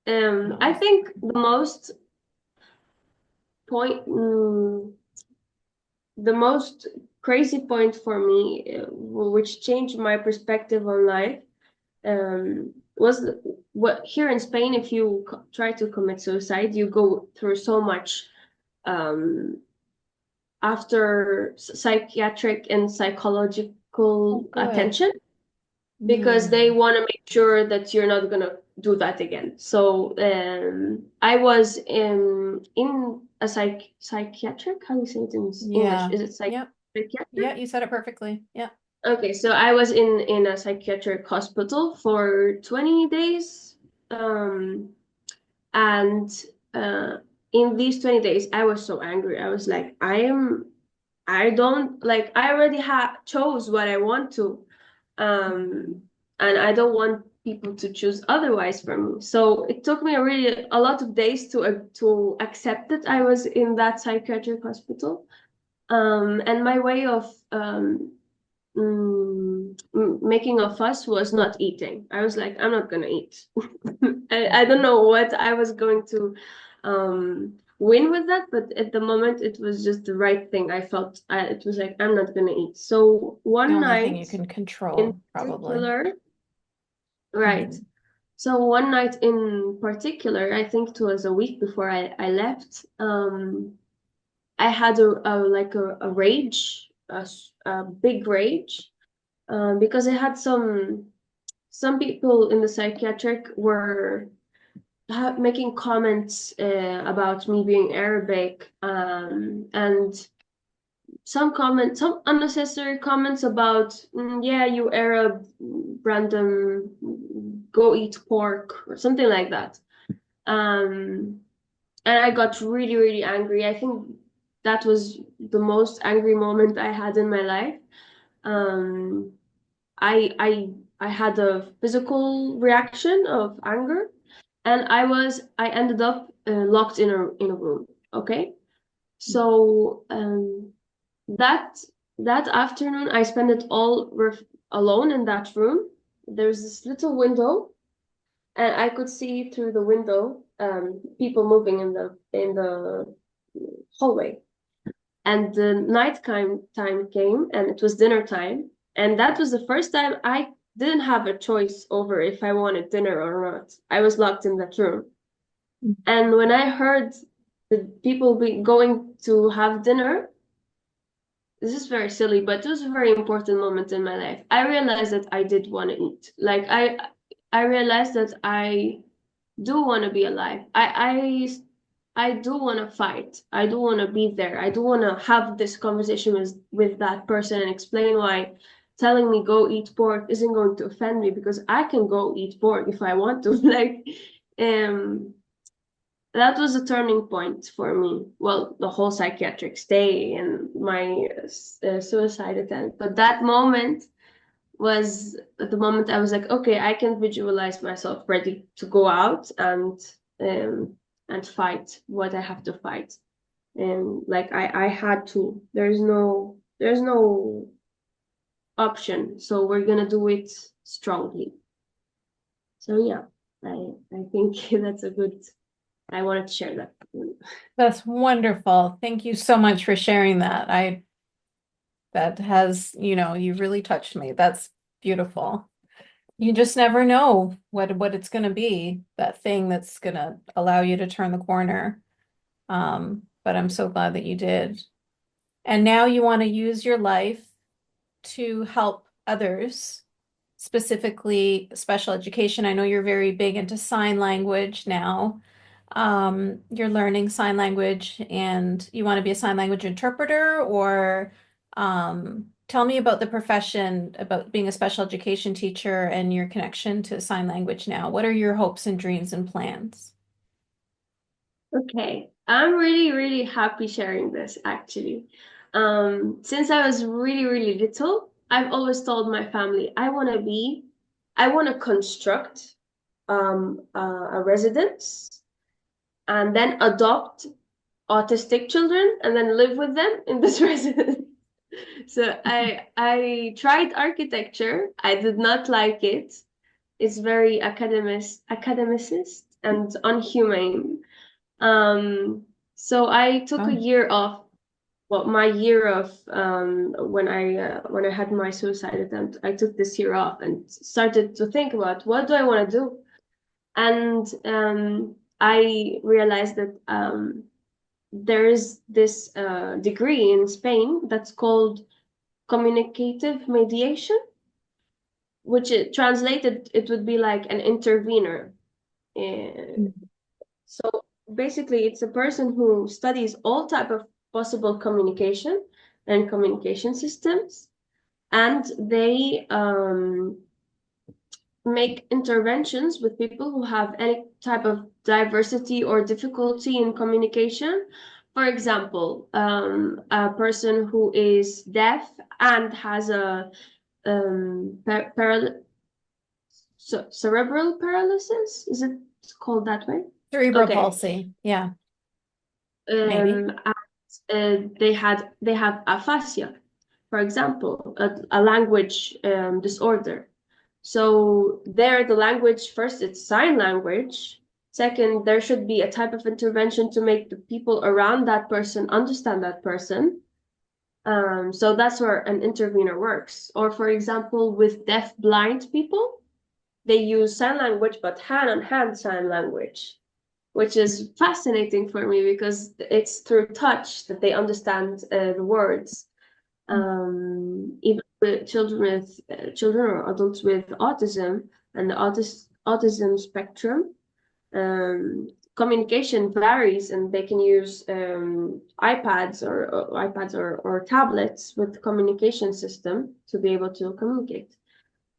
I no. think the most point. The most crazy point for me, which changed my perspective on life, was what here in Spain, if you try to commit suicide, you go through so much um, after psychiatric and Oh, psychological good. attention because they Mm. want to make sure that you're not gonna do that again. So I was in a psychiatric. How do you say it in English? Yeah. Is it Yep. psychiatric? Yeah, you said it perfectly. Yeah. Okay, so I was in a psychiatric hospital for 20 days, and in these 20 days, I was so angry. I was like, I don't like. I already chose what I want to, um, and I don't want people to choose otherwise for me. So it took me a lot of days to accept that I was in that psychiatric hospital. And my way of making a fuss was not eating. I was like, I'm not gonna eat. I don't know what I was going to win with that, but at the moment it was just the right thing. I felt it was like, I'm not gonna eat. So The one only thing you night can in control, probably. particular, right. Mhm. So one night in particular, I think it was a week before I left, I had a rage, a big rage, because I had some people in the psychiatric were making comments about me being Arabic, and some unnecessary comments about, yeah, you Arab, random, go eat pork or something like that. Um, and I got really, really angry. I think that was the most angry moment I had in my life. Um, I had a physical reaction of anger, and I ended up locked in a room. Okay, so that that afternoon I spent it all alone in that room. There's this little window, and I could see through the window people moving in the hallway. And the night time came, and it was dinner time, and that was the first time I didn't have a choice over if I wanted dinner or not. I was locked in that room. And when I heard the people be going to have dinner, this is very silly, but it was a very important moment in my life. I realized that I did want to eat. Like I realized that I do want to be alive. I do want to fight. I do want to be there. I do want to have this conversation with that person and explain why telling me go eat pork isn't going to offend me, because I can go eat pork if I want to. Like, um, that was a turning point for me. Well, the whole psychiatric stay and my suicide attempt. But that moment was the moment I was like, okay, I can visualize myself ready to go out um and fight what I have to fight. And like I had to. There's no option. So we're gonna do it strongly. So yeah, I think that's a good. I wanted to share that. That's wonderful. Thank you so much for sharing that. That has, you really touched me. That's beautiful. You just never know what it's going to be, that thing that's going to allow you to turn the corner. But I'm so glad that you did. And now you want to use your life to help others, specifically special education. I know you're very big into sign language now. You're learning sign language and you want to be a sign language interpreter, or tell me about the profession, about being a special education teacher and your connection to sign language now. What are your hopes and dreams and plans? Okay, I'm really, really happy sharing this actually. Since I was really, really little, I've always told my family I want to construct a residence and then adopt autistic children and then live with them in this residence. So I tried architecture. I did not like it. It's very academicist and unhumane. So I took a Oh, year off. Well, my year of when I had my suicide attempt, I took this year off and started to think about what do I want to do. And I realized that there is this degree in Spain that's called communicative mediation, which translated it would be like an intervener. Uh, So basically, it's a person who studies all type of possible communication and communication systems, and they make interventions with people who have any type of diversity or difficulty in communication. For example, a person who is deaf and has a cerebral paralysis. Is it called that way? cerebral Okay. palsy. Yeah, maybe. And they have aphasia, for example, a language disorder. So there, the language first, it's sign language. Second, there should be a type of intervention to make the people around that person understand that person. So that's where an intervener works. Or for example, with deaf blind people, they use sign language, but hand-on-hand sign language, which is fascinating for me because it's through touch that they understand the words. Even with children or adults with autism and the autism spectrum, communication varies, and they can use iPads or tablets with the communication system to be able to communicate.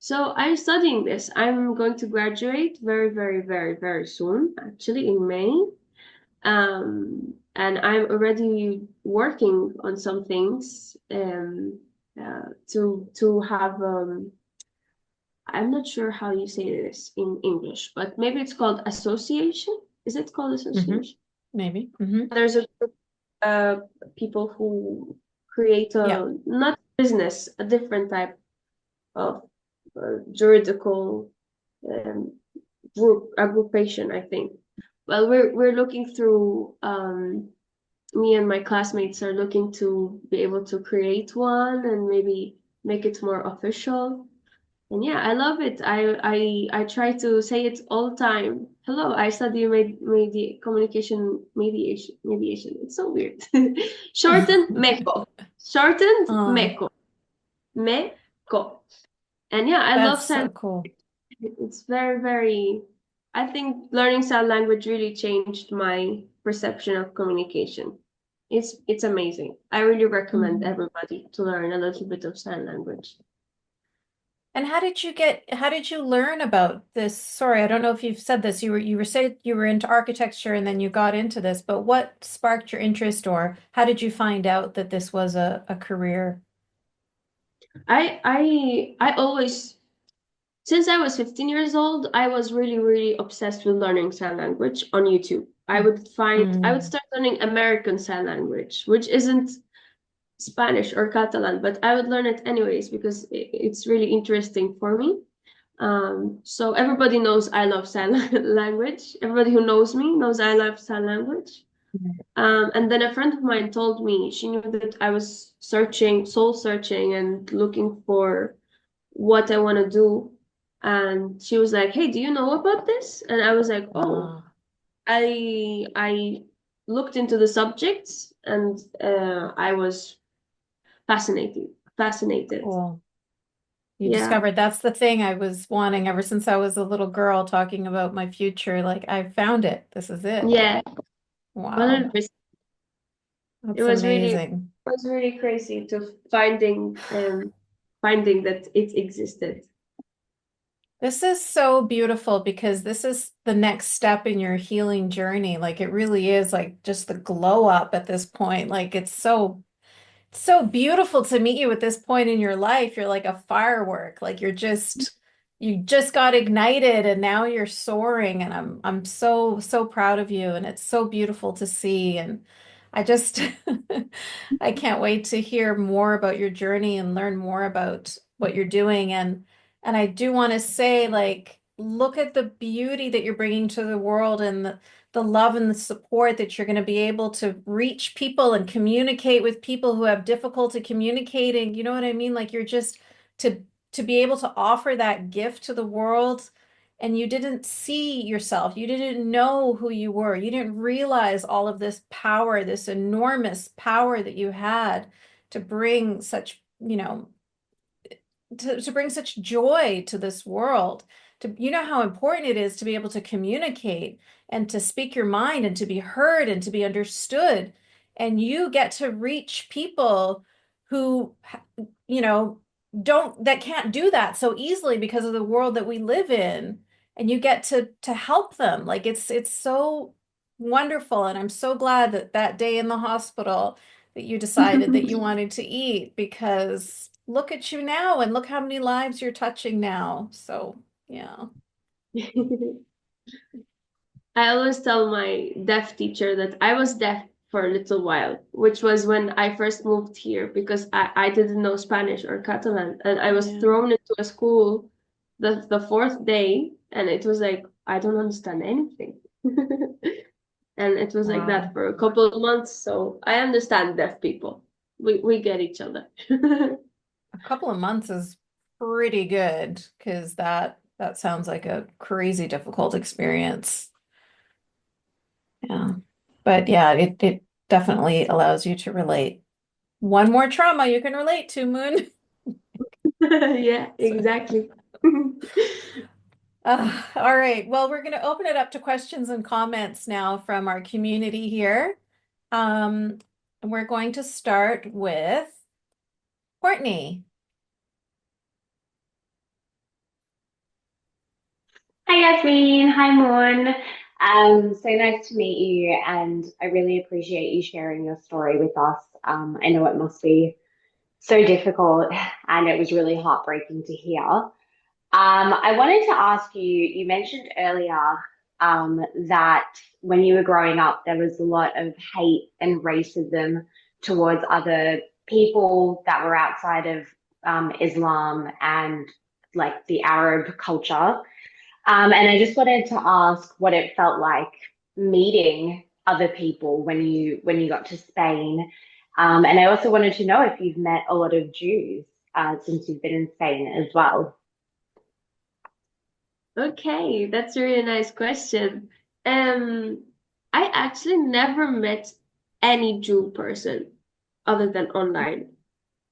So I'm studying this. I'm going to graduate very, very, very, very soon, actually in May. And I'm already working on some things to have I'm not sure how you say this in English, but maybe it's called association. Is it called association? Maybe. Mm-hmm. There's a group of people who create Yeah. a not business, a different type of juridical um, aggregation, I think. Well, we're looking through me and my classmates are looking to be able to create one and maybe make it more official. And yeah, I love it. I try to say it all the time. Hello, I study communication mediation. It's so weird. Shortened MECO. Shortened Oh, MECO. MECO. And yeah, I love that's sign. so cool. It's very, very, I think learning sign language really changed my perception of communication. It's amazing. I really recommend Mhm. everybody to learn a little bit of sign language. And how did you learn about this? Sorry, I don't know if you've said this. You were said you were into architecture and then you got into this, but what sparked your interest, or how did you find out that this was a career? I always, since I was 15 years old, I was really, really obsessed with learning sign language on YouTube. I would Mm. start learning American Sign Language, which isn't Spanish or Catalan, but I would learn it anyways because it's really interesting for me. So everybody knows I love sign language. Everybody who knows me knows I love sign language. And then a friend of mine told me she knew that I was searching, soul searching, and looking for what I want to do. And she was like, "Hey, do you know about this?" And I was like, "Oh, Wow. I looked into the subjects, and I was fascinated. Fascinated. Cool. You Yeah, discovered that's the thing I was wanting ever since I was a little girl talking about my future. Like, I found it. This is it. yeah, Wow. 100%. It That's was really, it amazing. was really crazy to finding that it existed. This is so beautiful because this is the next step in your healing journey. Like, it really is like just the glow up at this point. Like, it's so beautiful to meet you at this point in your life. You're like a firework. Like, you just got ignited and now you're soaring, and I'm so proud of you, and it's so beautiful to see. And I just I can't wait to hear more about your journey and learn more about what you're doing. And I do want to say, like, look at the beauty that you're bringing to the world, and the love and the support that you're going to be able to reach people and communicate with people who have difficulty communicating. You know what I mean? Like, you're just to be able to offer that gift to the world, and you didn't see yourself. You didn't know who you were. You didn't realize all of this power, this enormous power that you had to bring such, to bring such joy to this world. You know how important it is to be able to communicate and to speak your mind and to be heard and to be understood. And you get to reach people who, you know, that can't do that so easily because of the world that we live in. And you get to help them. Like, it's so wonderful. And I'm so glad that that day in the hospital that you decided that you wanted to eat, because look at you now and look how many lives you're touching now. So, yeah. I always tell my deaf teacher that I was deaf for a little while, which was when I first moved here because I didn't know Spanish or Catalan. And I was Yeah. thrown into a school the fourth day, and it was like, I don't understand anything. And it was like that Wow. for a couple of months. So I understand deaf people. We get each other. A couple of months is pretty good, because that sounds like a crazy difficult experience. Yeah. But yeah, it definitely allows you to relate. One more trauma you can relate to, Moon. Yeah, exactly. All right. Well, we're going to open it up to questions and comments now from our community here. And we're going to start with Courtney. Hi Yasmine, hi Moon. So nice to meet you, and I really appreciate you sharing your story with us. I know it must be so difficult, and it was really heartbreaking to hear. I wanted to ask you, you mentioned earlier that when you were growing up, there was a lot of hate and racism towards other people that were outside of Islam and like the Arab culture. And I just wanted to ask what it felt like meeting other people when you got to Spain. And I also wanted to know if you've met a lot of Jews since you've been in Spain as well. Okay, that's a really nice question. Um, I actually never met any Jew person other than online.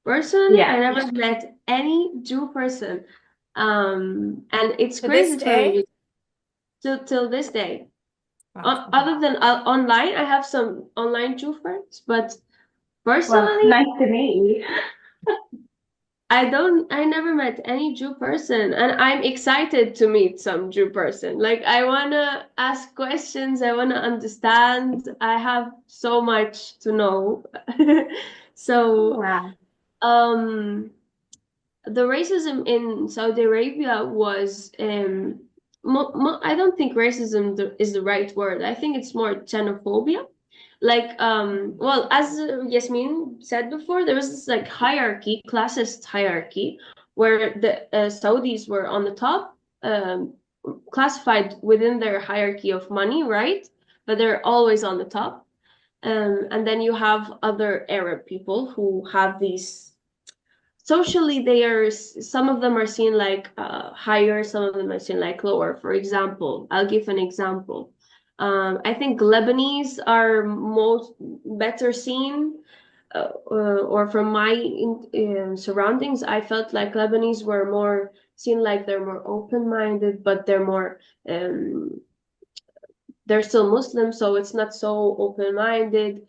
Personally, I Yeah. never met any Jew person. And it's To this crazy for day? me till this day. Wow. Other than online, I have some online Jew friends, but Well, personally, nice to meet you. I never met any Jew person, and I'm excited to meet some Jew person. Like, I wanna ask questions, I wanna understand. I have so much to know. So, Wow. um, the racism in Saudi Arabia was, I don't think racism is the right word. I think it's more xenophobia. Like, well, as Yasmin said before, there was this like hierarchy, classist hierarchy, where the Saudis were on the top, classified within their hierarchy of money, right? But they're always on the top. And then you have other Arab people who have these socially, they are, some of them are seen like higher, some of them are seen like lower. For example, I'll give an example. I think Lebanese are most better seen, or from my surroundings, I felt like Lebanese were more seen like they're more open-minded, but um, they're still Muslim, so it's not so open-minded.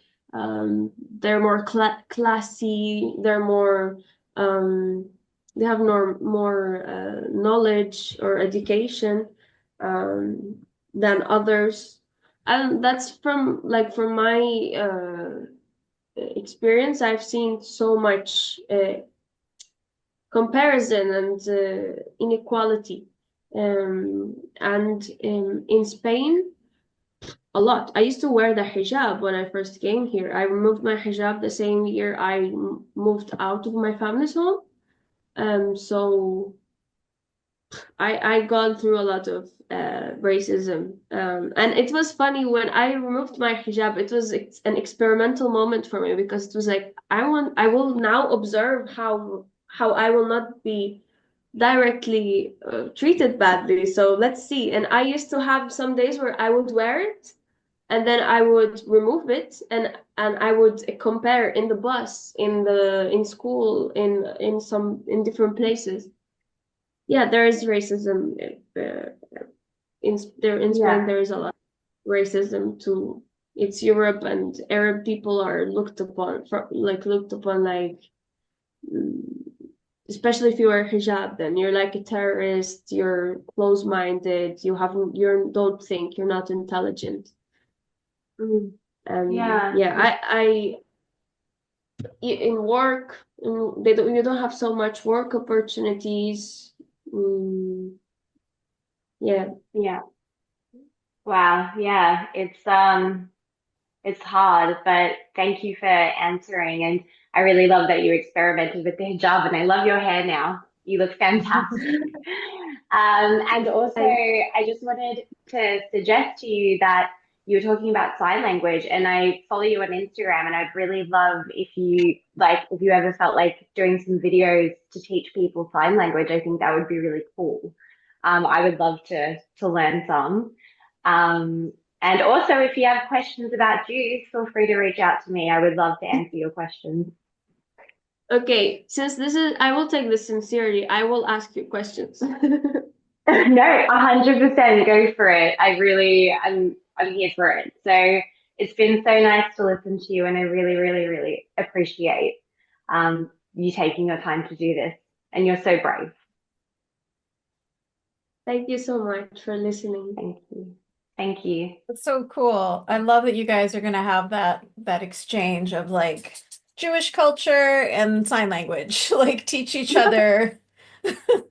They're more classy. They're more um, they have more knowledge or education um, than others, and that's from my experience. I've seen so much comparison and inequality, and in Spain a lot. I used to wear the hijab when I first came here. I removed my hijab the same year I moved out of my family's home. So I gone through a lot of racism. And it was funny when I removed my hijab. It was an experimental moment for me because it was like I will now observe how I will not be directly treated badly. So let's see. And I used to have some days where I would wear it and then I would remove it and I would compare in the bus, in school, in different places. Yeah, there is racism in Spain. Yeah. There is a lot of racism too. It's Europe, and Arab people are looked upon like, mm, especially if you wear hijab, then you're like a terrorist. You're close-minded. You don't think. You're not intelligent. Mm. And Yeah. yeah, in work, you don't have so much work opportunities. Mm, yeah. Yeah. Wow. Yeah. It's hard, but thank you for answering. And I really love that you experimented with the hijab, and I love your hair now. You look fantastic. And also, Thanks. I just wanted to suggest to you that you were talking about sign language, and I follow you on Instagram, and I'd really love if you ever felt like doing some videos to teach people sign language. I think that would be really cool. I would love to learn some. Um, and also, if you have questions about Jews, feel free to reach out to me. I would love to answer your questions. Okay, since I will take this sincerely. I will ask you questions. No, 100% go for it. I'm here for it. So it's been so nice to listen to you, and I really, really, really appreciate you taking your time to do this. And you're so brave. Thank you so much for listening. Thank you. Thank you. That's so cool. I love that you guys are gonna have that exchange of like Jewish culture and sign language, like teach each other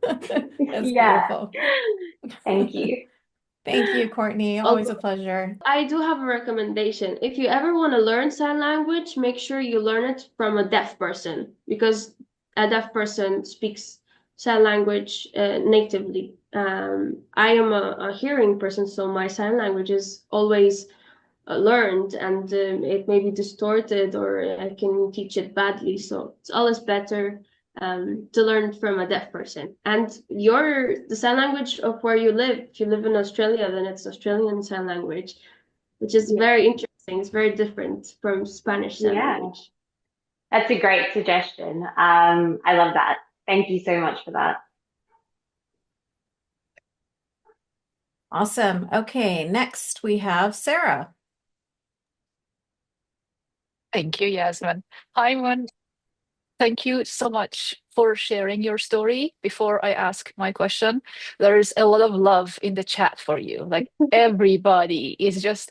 That's Yeah. beautiful. Thank you. Thank you, Courtney. Always a pleasure. I do have a recommendation. If you ever want to learn sign language, make sure you learn it from a deaf person, because a deaf person speaks sign language natively. I am a hearing person, so my sign language is always learned, and it may be distorted, or I can teach it badly. So it's always better to learn from a deaf person. And the sign language of where you live, if you live in Australia, then it's Australian sign language, which is Yeah. very interesting. It's very different from Spanish sign Yeah. language. That's a great suggestion. I love that. Thank you so much for that. Awesome. Okay, next we have Sarah. Thank you, Yasmin. Hi, everyone. Thank you so much for sharing your story. Before I ask my question, there's a lot of love in the chat for you. Like everybody is just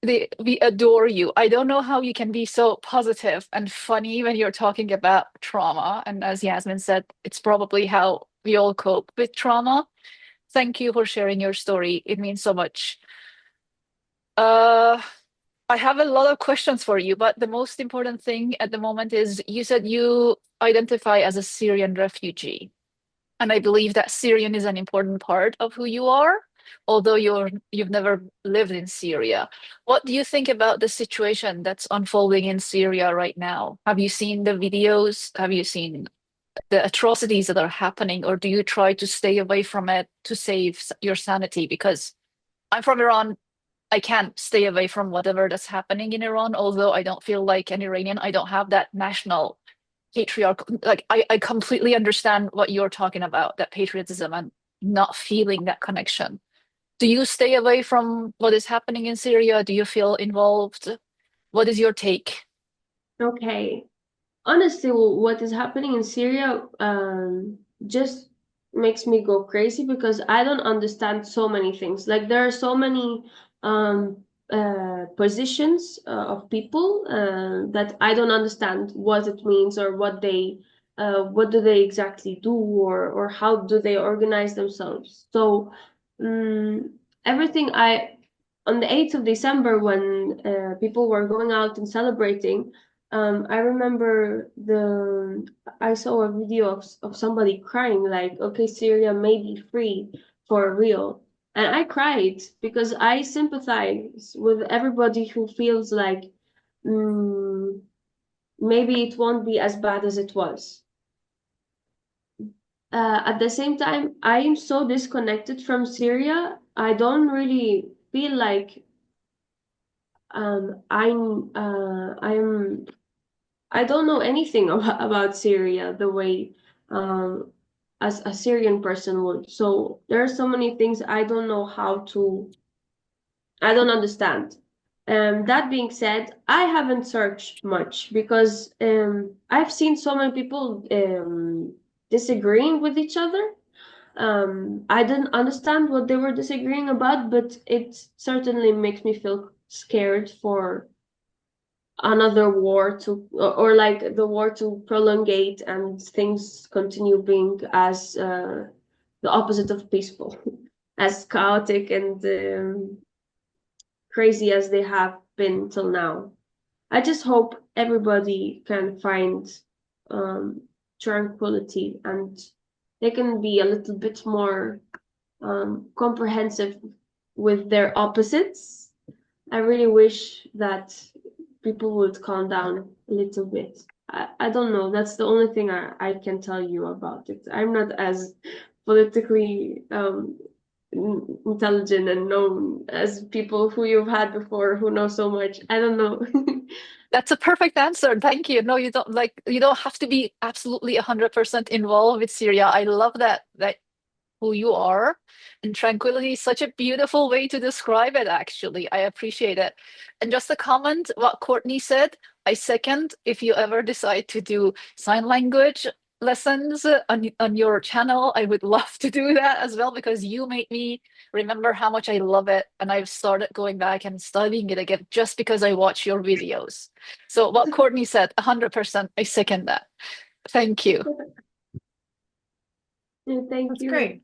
we adore you. I don't know how you can be so positive and funny when you're talking about trauma. And as Yasmin said, it's probably how we all cope with trauma. Thank you for sharing your story. It means so much. I have a lot of questions for you, but the most important thing at the moment is you said you identify as a Syrian refugee. And I believe that Syrian is an important part of who you are, although you've never lived in Syria. What do you think about the situation that's unfolding in Syria right now? Have you seen the videos? Have you seen the atrocities that are happening, or do you try to stay away from it to save your sanity? Because I'm from Iran. I can't stay away from whatever that's happening in Iran, although I don't feel like an Iranian. I don't have that national patriarchal, like I completely understand what you're talking about, that patriotism and not feeling that connection. Do you stay away from what is happening in Syria? Do you feel involved? What is your take? Okay. Honestly, what is happening in Syria just makes me go crazy, because I don't understand so many things. Like, there are so many um, positions of people that I don't understand what it means, or what do they exactly do, or how do they organize themselves. So um, everything I on the 8th of December, when people were going out and celebrating, I remember I saw a video of somebody crying, like, okay, Syria may be free for real. And I cried, because I sympathize with everybody who feels like mm, maybe it won't be as bad as it was. At the same time, I am so disconnected from Syria. I don't really feel like I'm I don't know anything about Syria the way um, as a Syrian person would. So there are so many things I don't understand. That being said, I haven't searched much, because I've seen so many people disagreeing with each other. I didn't understand what they were disagreeing about, but it certainly makes me feel scared for another war or like the war to prolongate, and things continue being as the opposite of peaceful, as chaotic and crazy as they have been till now. I just hope everybody can find um, tranquility, and they can be a little bit more comprehensive with their opposites. I really wish that people would calm down a little bit. I don't know. That's the only thing I can tell you about it. I'm not as politically intelligent and known as people who you've had before, who know so much. I don't know. That's a perfect answer. Thank you. No, you don't have to be absolutely 100% involved with Syria. I love that who you are. And tranquility is such a beautiful way to describe it, actually. I appreciate it. And just a comment, what Courtney said, I second. If you ever decide to do sign language lessons on your channel, I would love to do that as well, because you made me remember how much I love it. And I've started going back and studying it again just because I watch your videos. So what Courtney said, 100%, I second that. Thank you. Thank That's you. great.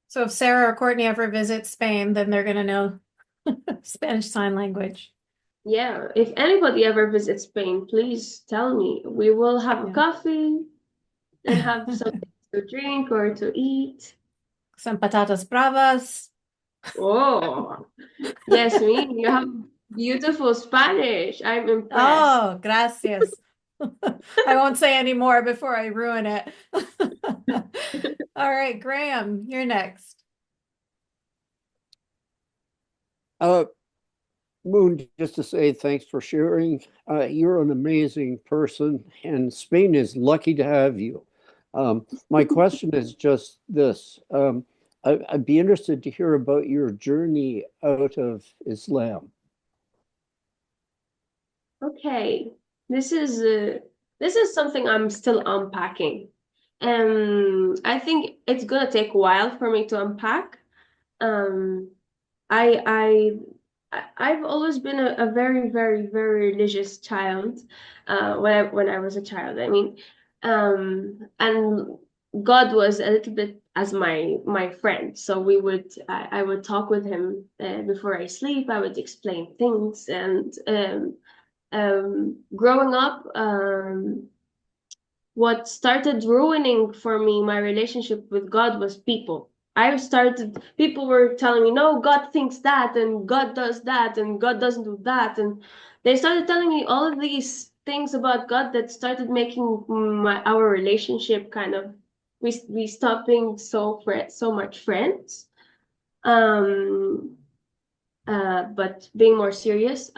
So if Sarah or Courtney ever visit Spain, then they're gonna know Spanish Sign Language. Yeah, if anybody ever visits Spain, please tell me. We will have a Yeah. coffee and have something to drink or to eat. Some patatas bravas. Oh, Yasmine, you have beautiful Spanish. I'm impressed. Oh, gracias. I won't say any more before I ruin it. All right, Graham, you're next. Moon, just to say thanks for sharing. You're an amazing person, and Spain is lucky to have you. My question is just this. I'd be interested to hear about your journey out of Islam. Okay, this is something I'm still unpacking. I think it's gonna take a while for me to unpack. Um, I've always been a very, very, very religious child. When I was a child, I mean, and God was a little bit as my friend. So I would talk with him before I sleep. I would explain things, and growing up, what started ruining for me my relationship with God was people. People were telling me, no, God thinks that, and God does that, and God doesn't do that. And they started telling me all of these things about God that started making our relationship kind of, we stopped being so much friends. But being more serious,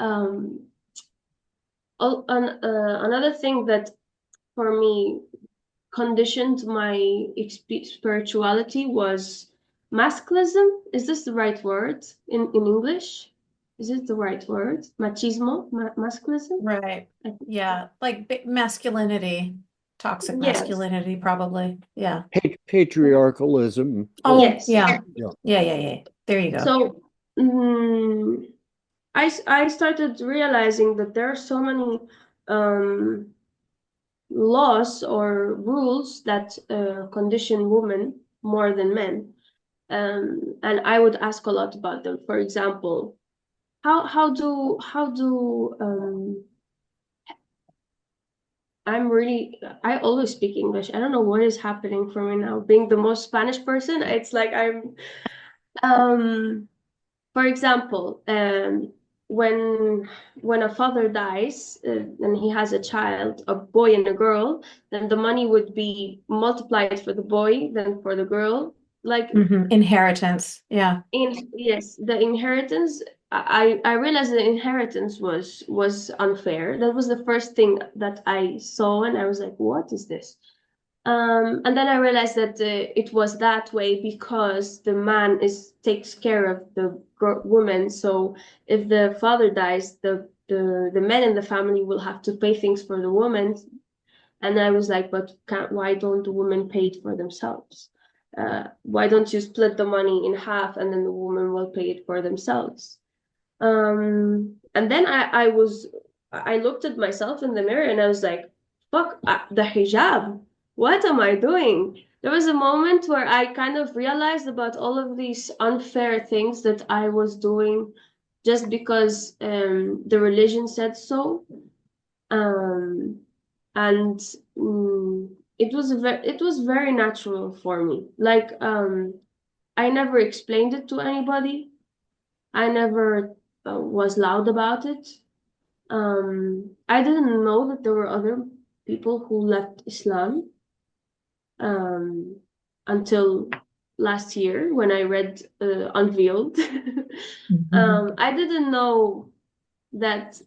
another thing that for me conditioned my spirituality was masculinism. Is this the right word in English? Is it the right word? Machismo, masculinism? Right. Yeah, like masculinity, toxic Yes. masculinity, probably. Yeah. Patriarchalism. Oh, Yes. yeah. Yeah. Yeah. There you go. So I started realizing that there are so many laws or rules that condition women more than men. And I would ask a lot about them. For example, how do I always speak English. I don't know what is happening for me now. Being the most Spanish person, it's like um for example, when a father dies and he has a child, a boy and a girl, then the money would be multiplied for the boy than for the girl. Like Inheritance. Yeah. yes, the inheritance. I realized the inheritance was unfair. That was the first thing that I saw, and I was like, "What is this?" And then I realized that it was that way because the man takes care of the woman. So if the father dies, the men in the family will have to pay things for the woman. And I was like, but why don't the women pay it for themselves? Why don't you split the money in half and then the woman will pay it for themselves? And then I looked at myself in the mirror and I was like, fuck, the hijab. What am I doing? There was a moment where I kind of realized about all of these unfair things that I was doing just because the religion said so. Um, and it was very natural for me. Like I never explained it to anybody. I never was loud about it. I didn't know that there were other people who left Islam um, until last year when I read Unveiled. I didn't know that.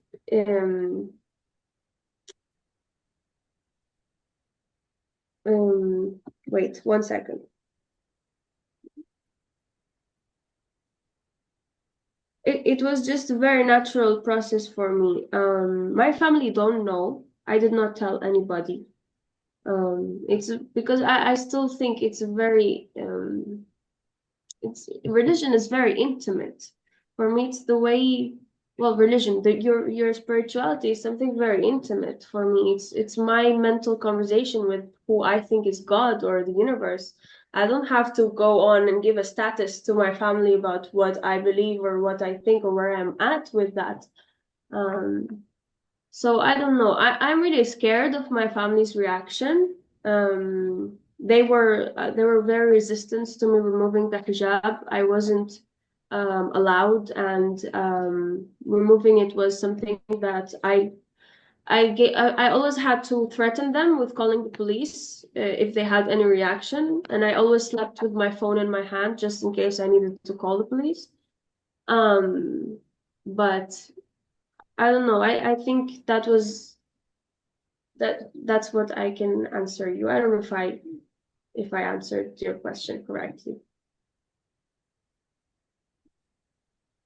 Wait 1 second. It was just a very natural process for me. My family don't know. I did not tell anybody. It's because I still think it's a very it's religion is very intimate. For me, it's the way well religion your spirituality is something very intimate for me. It's my mental conversation with who I think is God or the universe. I don't have to go on and give a status to my family about what I believe or what I think or where I'm at with that. So I don't know. I'm really scared of my family's reaction. They were very resistant to me removing the hijab. I wasn't allowed, and removing it was something that I always had to threaten them with calling the police if they had any reaction, and I always slept with my phone in my hand just in case I needed to call the police. But I don't know. I think that's what I can answer you. I don't know if I answered your question correctly.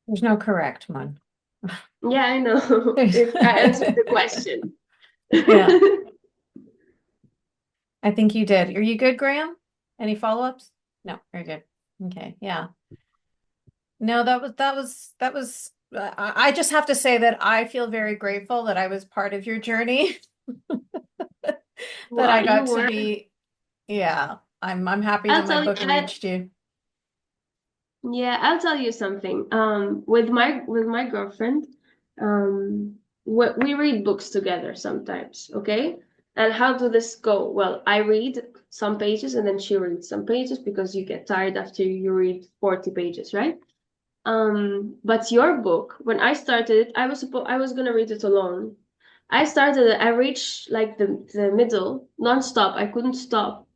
There's no correct one. Yeah, I know. If I answered the question. Yeah. I think you did. Are you good, Graham? Any follow-ups? No, you're good. Okay, yeah. No, that was I just have to say that I feel very grateful that I was part of your journey. That I got to be, yeah. I'm happy that my book reached you. Yeah, I'll tell you something. With my girlfriend, we read books together sometimes, okay? And how do this go? Well, I read some pages and then she reads some pages because you get tired after you read 40 pages, right? But your book, when I started it, I was gonna read it alone. I started it, I reached like the middle, non-stop. I couldn't stop.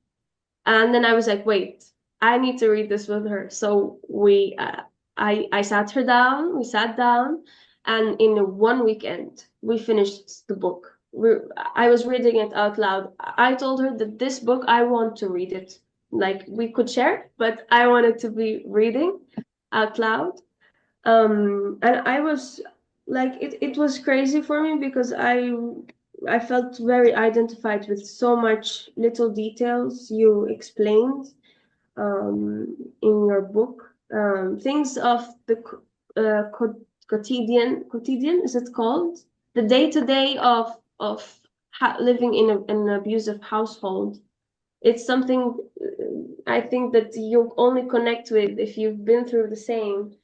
And then I was like, wait, I need to read this with her. So I sat her down, we sat down, and in one weekend, we finished the book. I was reading it out loud. I told her that this book, I want to read it. Like we could share, but I wanted to be reading out loud. And I was like, it was crazy for me because I felt very identified with so much little details you explained in your book. Things of the quotidian, is it called? The day-to-day of living in an abusive household. It's something I think that you only connect with if you've been through the same.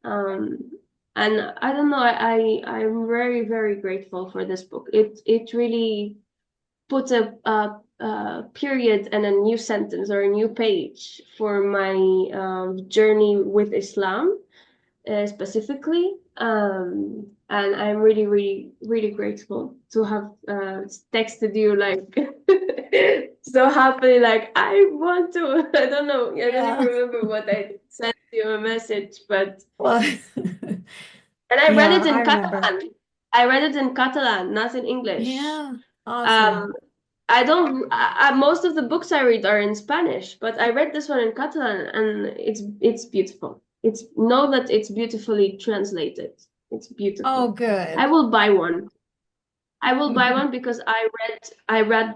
And I don't know, I'm very, very grateful for this book. It really put a period and a new sentence or a new page for my journey with Islam specifically. And I'm really, really, really grateful to have texted you like so happily, like I want to. I don't know. I don't even remember what I sent you a message, but Well, and I read yeah, it in I remember. Catalan. I read it in Catalan, not in English. Yeah, awesome. I don't. Most of the books I read are in Spanish, but I read this one in Catalan, and it's beautiful. Know that it's beautifully translated. It's beautiful. Oh, good. I will buy one. I will buy one because I read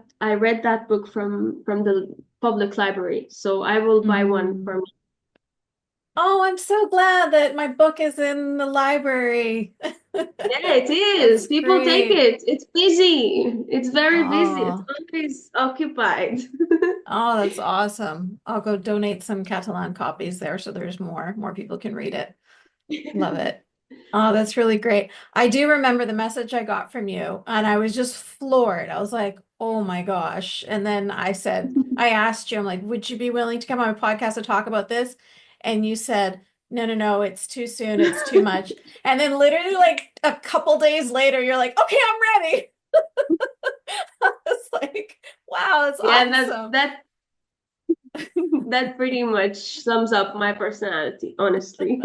that book from the public library, so I will buy one for me. Oh, I'm so glad that my book is in the library. Yeah, it is. That's People take great. it. It's busy. It's very busy. It's Oh, always occupied. oh, that's awesome. I'll go donate some Catalan copies there so there's more people can read it. Love it. Oh, that's really great. I do remember the message I got from you, and I was just floored. I was like, oh my gosh. And then I asked you, I'm like, would you be willing to come on my podcast to talk about this? And you said, no, it's too soon, it's too much. And then literally like a couple days later, you're like, okay, I'm ready. I was like, wow, that's awesome. That pretty much sums up my personality, honestly.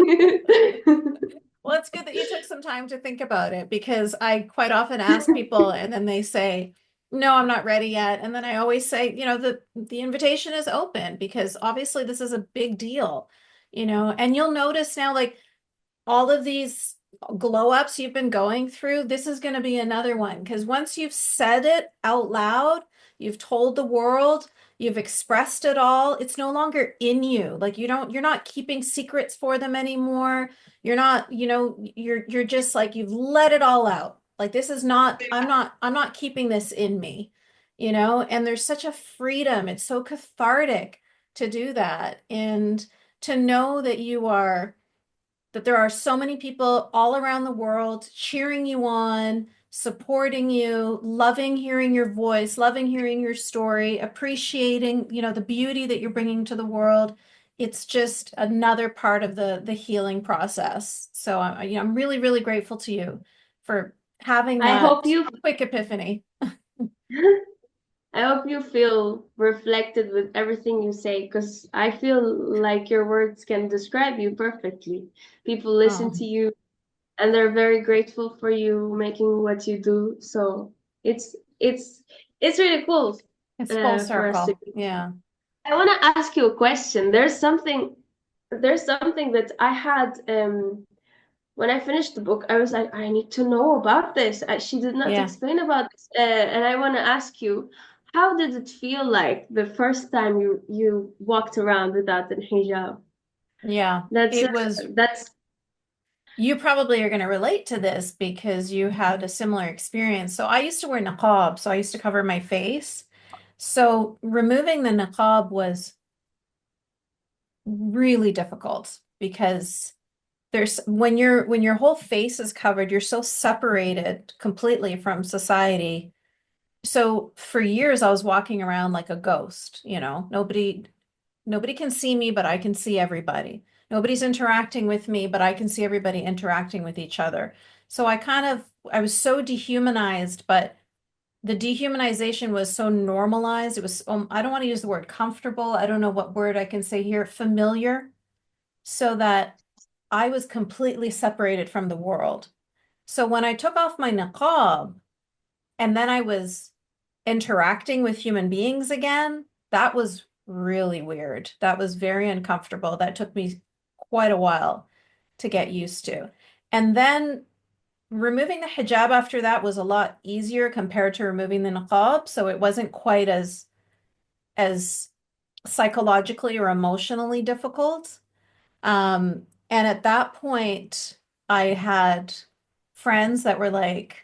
Well, it's good that you took some time to think about it because I quite often ask people and then they say, no, I'm not ready yet. And then I always say, the invitation is open because obviously this is a big deal, and you'll notice now, like all of these glow ups you've been going through, this is going to be another one because once you've said it out loud, you've told the world, you've expressed it all, it's no longer in you. Like you're not keeping secrets for them anymore. You're not, you're just like you've let it all out. Like this is not, I'm not keeping this in me, and there's such a freedom. It's so cathartic to do that, and to know that there are so many people all around the world cheering you on, supporting you, loving hearing your voice, loving hearing your story, appreciating, the beauty that you're bringing to the world. It's just another part of the healing process. So I'm really, really grateful to you for having I hope that you quick epiphany. I hope you feel reflected with everything you say, because I feel like your words can describe you perfectly. People listen Oh, to you and they're very grateful for you making what you do. So it's it's it's really cool it's full for us to circle. Yeah. I want to ask you a question. There's something that I had when I finished the book. I was like, I need to know about this. She did not Yeah. explain about this, and I want to ask you, how did it feel like the first time you walked around without the hijab? Yeah. That's It was that's You probably are going to relate to this because you had a similar experience. So I used to wear niqab, so I used to cover my face. So removing the niqab was really difficult because there's when your whole face is covered, you're so separated completely from society. So for years I was walking around like a ghost, nobody can see me, but I can see everybody. Nobody's interacting with me, but I can see everybody interacting with each other. So I was so dehumanized, but the dehumanization was so normalized. It was, I don't want to use the word comfortable. I don't know what word I can say here, familiar, so that I was completely separated from the world. So when I took off my niqab and then I was interacting with human beings again, that was really weird. That was very uncomfortable. That took me quite a while to get used to. And then removing the hijab after that was a lot easier compared to removing the niqab. So it wasn't quite as psychologically or emotionally difficult. And at that point, I had friends that were like,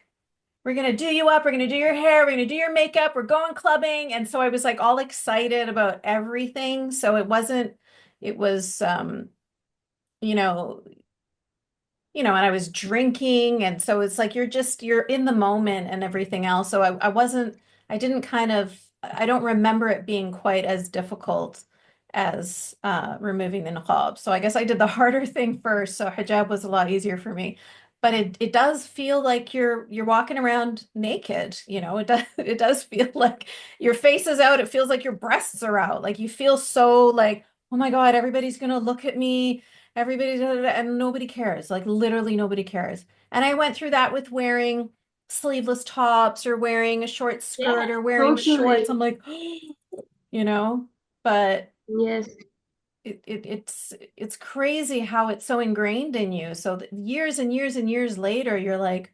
we're gonna do you up, we're gonna do your hair, we're gonna do your makeup, we're going clubbing. And so I was like all excited about everything. So it was you know, and I was drinking, and so it's like you're in the moment and everything else. So I didn't I don't remember it being quite as difficult as removing the niqab. So I guess I did the harder thing first. So hijab was a lot easier for me. But it does feel like you're walking around naked, it does feel like your face is out. It feels like your breasts are out. Like you feel so like, oh my God, everybody's gonna look at me. Everybody, and nobody cares. Like literally nobody cares. And I went through that with wearing sleeveless tops or wearing a short yeah, skirt or wearing totally. shorts. I'm like, but Yes. it's crazy how it's so ingrained in you. So that years and years and years later, you're like,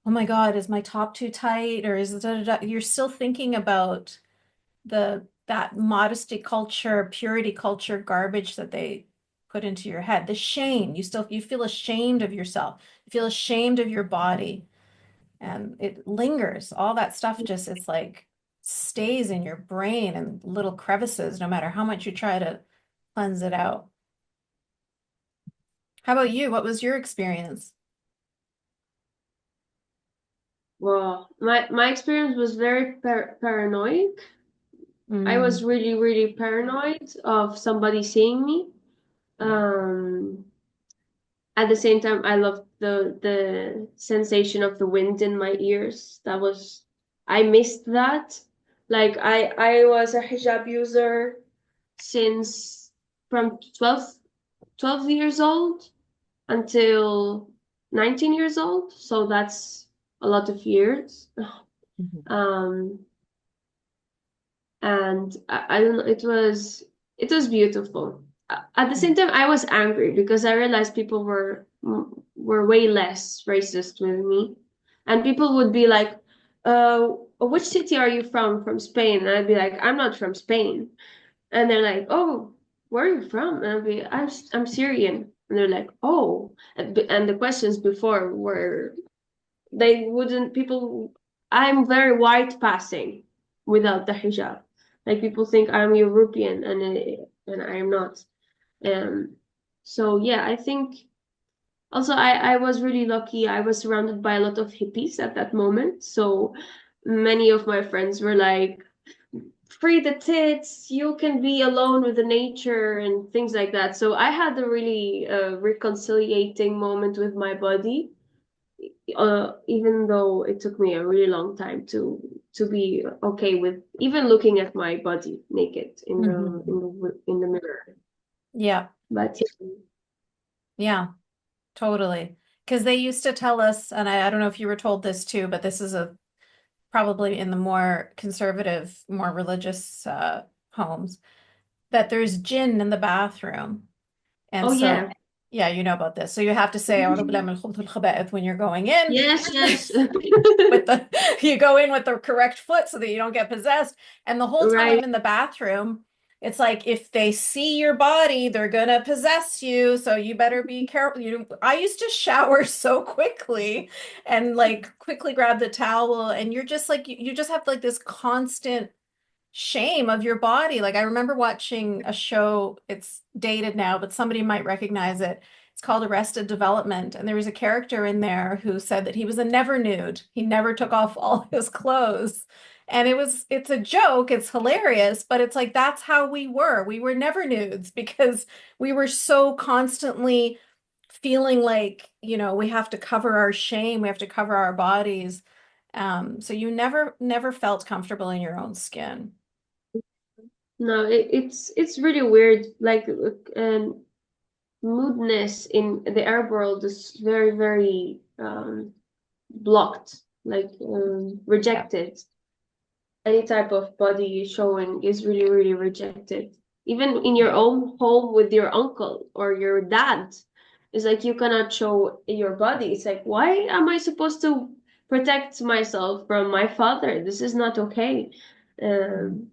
oh my God, is my top too tight? Or is you're still thinking about that modesty culture, purity culture garbage that they put into your head. The shame, you feel ashamed of yourself. You feel ashamed of your body. And it lingers. All that stuff it's like stays in your brain and little crevices, no matter how much you try to cleanse it out. How about you? What was your experience? Well, my experience was very paranoid. I Mm, was really, really paranoid of somebody seeing me. Um, at the same time, I loved the sensation of the wind in my ears. I missed that. Like I was a hijab user since from 12 years old until 19 years old. So that's a lot of years. mhm, Um, and I don't know, it was beautiful. At the same mm, time, I was angry because I realized people were way less racist with me, and people would be like, which city are you from?" "From Spain." And I'd be like, "I'm not from Spain." And they're like, "Oh, where are you from?" And I'm Syrian." And they're like, "Oh." And the questions before were, they wouldn't people I'm very white passing without the hijab. Like people think I'm European, and I am not. So yeah, I think also I was really lucky. I was surrounded by a lot of hippies at that moment. So many of my friends were like, free the tits, you can be alone with the nature and things like that. So I had a really reconciliating moment with my body, even though it took me a really long time to be okay with even looking at my body naked in the mirror. Yeah. But Yeah, totally. Because they used to tell us, and I don't know if you were told this too, but this is probably in the more conservative, more religious homes, that there's jinn in the bathroom. And oh so, yeah, yeah, you know about this. So you have to say "أعوذ بالله من الخبث والخبائث" when you're going in. yes, With the you go in with the correct foot so that you don't get possessed. And the whole time right. I'm in the bathroom, it's like if they see your body, they're gonna possess you. So you better be careful. I used to shower so quickly and like quickly grab the towel, and you're just like you just have like this constant shame of your body. Like I remember watching a show, it's dated now, but somebody might recognize it. It's called Arrested Development. And there was a character in there who said that he was a never nude. He never took off all his clothes. And it's a joke, it's hilarious, but it's like that's how we were. We were never nudes because we were so constantly feeling like, we have to cover our shame, we have to cover our bodies. So you never felt comfortable in your own skin. No, it's really weird. Like, moodness in the Arab world is very, very blocked, like rejected. Any type of body showing is really, really rejected. Even in your own home with your uncle or your dad, it's like you cannot show your body. It's like, why am I supposed to protect myself from my father? This is not okay. Um,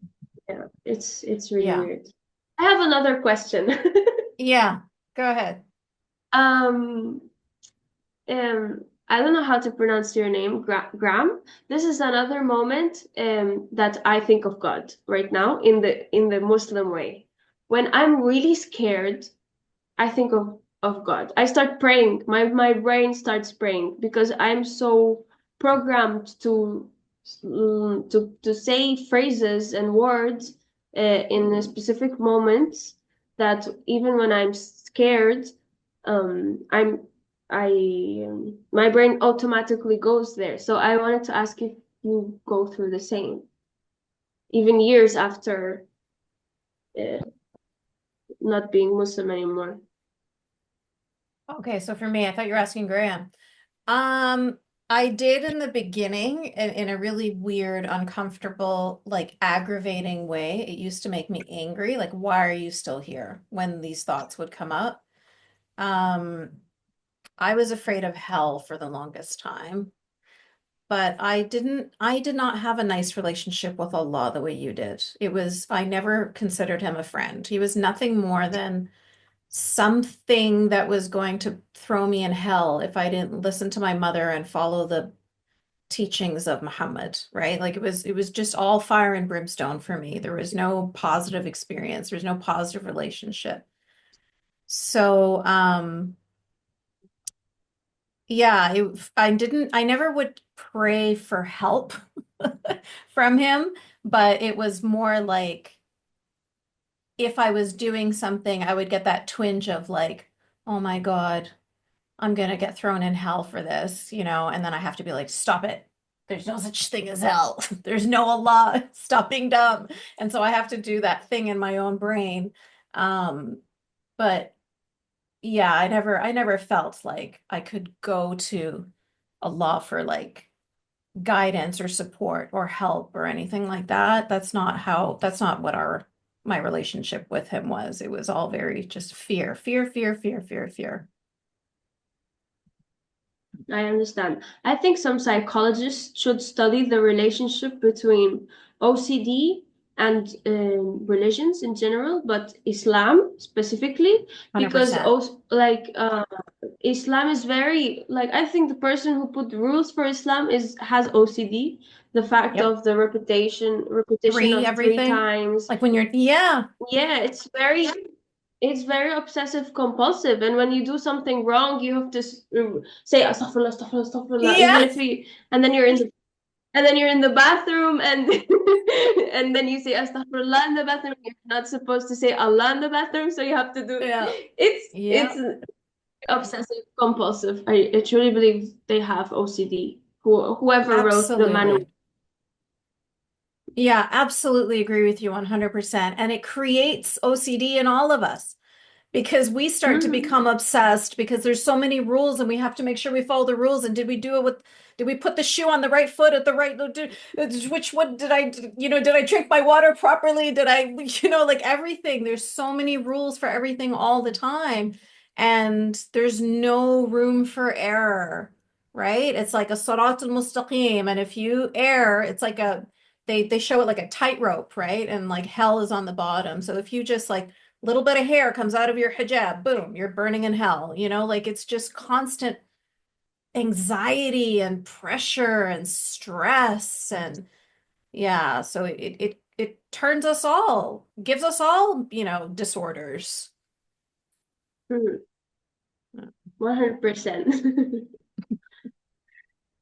yeah, it's really Yeah. weird. I have another question. Yeah, go ahead. Um, I don't know how to pronounce your name, Graham. This is another moment that I think of God right now in the Muslim way. When I'm really scared, I think of God. I start praying. My brain starts praying because I'm so programmed to say phrases and words in a specific moments that even when I'm scared, I'm my brain automatically goes there. So I wanted to ask if you go through the same, even years after uh, not being Muslim anymore. Okay, so for me, I thought you were asking Graham. I did in the beginning in a really weird, uncomfortable, like aggravating way. It used to make me angry. Like, why are you still here when these thoughts would come up? I was afraid of hell for the longest time, but I did not have a nice relationship with Allah the way you did. I never considered him a friend. He was nothing more than something that was going to throw me in hell if I didn't listen to my mother and follow the teachings of Muhammad, right? Like it was just all fire and brimstone for me. There was no positive experience. There was no positive relationship. So, yeah, I never would pray for help from him, but it was more like if I was doing something, I would get that twinge of like, oh my God, I'm gonna get thrown in hell for this, and then I have to be like, stop it. There's no such thing as hell. There's no Allah. Stop being dumb. And so I have to do that thing in my own brain. But yeah, I never felt like I could go to Allah for like guidance or support or help or anything like that. That's not what my relationship with him was. It was all very just fear, fear, fear, fear, fear, fear. I understand. I think some psychologists should study the relationship between OCD and religions in general, but Islam specifically, because 100%. also Islam is very like, I think the person who put the rules for Islam has OCD. The fact Yep. of the repetition Three, of three everything. times. Like when you're, yeah. Yeah, it's very obsessive compulsive, and when you do something wrong, you have to say astaghfirullah, astaghfirullah, astaghfirullah, even Yeah. if you, and then you're in the bathroom, and and then you say astaghfirullah in the bathroom. You're not supposed to say Allah in the bathroom, so you have to do. Yeah. It's obsessive compulsive. I truly believe they have OCD. Whoever wrote the manual. Absolutely. Yeah, absolutely agree with you 100%. And it creates OCD in all of us because we start to become obsessed because there's so many rules and we have to make sure we follow the rules. And did we put the shoe on the right foot at the right, which one did did I drink my water properly? Did I, like everything, there's so many rules for everything all the time. And there's no room for error, right? It's like a sirat al-mustaqim. And if you err, it's like they show it like a tightrope, right? And like hell is on the bottom. So if you just like little bit of hair comes out of your hijab, boom, you're burning in hell. Like it's just constant anxiety and pressure and stress and yeah, so it turns us all, gives us all, disorders. 100%.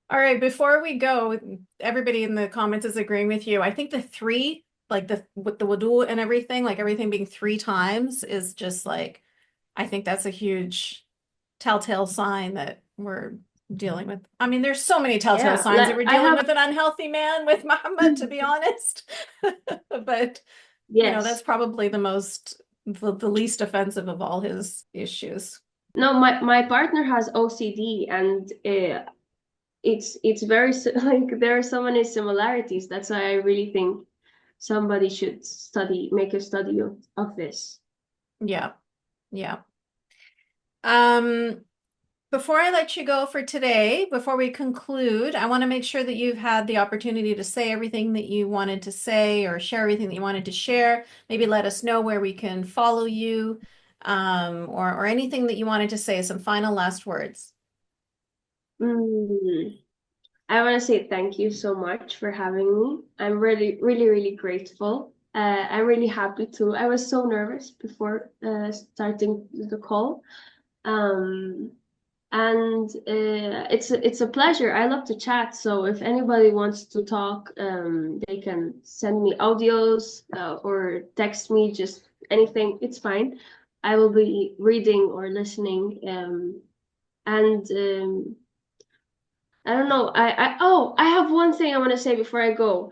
All right, before we go, everybody in the comments is agreeing with you. I think the three, like with the wudu and everything, like everything being 3 times is just like, I think that's a huge telltale sign that we're dealing with. I mean, there's so many telltale signs that we're dealing with an unhealthy man with Muhammad, to be honest. But, yes. That's probably the least offensive of all his issues. No, my partner has OCD, and it's very like there are so many similarities. That's why I really think somebody should make a study of this. Yeah. Yeah. Before I let you go for today, before we conclude, I want to make sure that you've had the opportunity to say everything that you wanted to say or share everything that you wanted to share. Maybe let us know where we can follow you, or anything that you wanted to say, some final last words. I want to say thank you so much for having me. I'm really, really, really grateful. I'm really happy too. I was so nervous before starting the call. And it's a pleasure. I love to chat. So if anybody wants to talk, they can send me audios or text me, just anything. It's fine. I will be reading or listening. And I don't know. I have one thing I want to say before I go.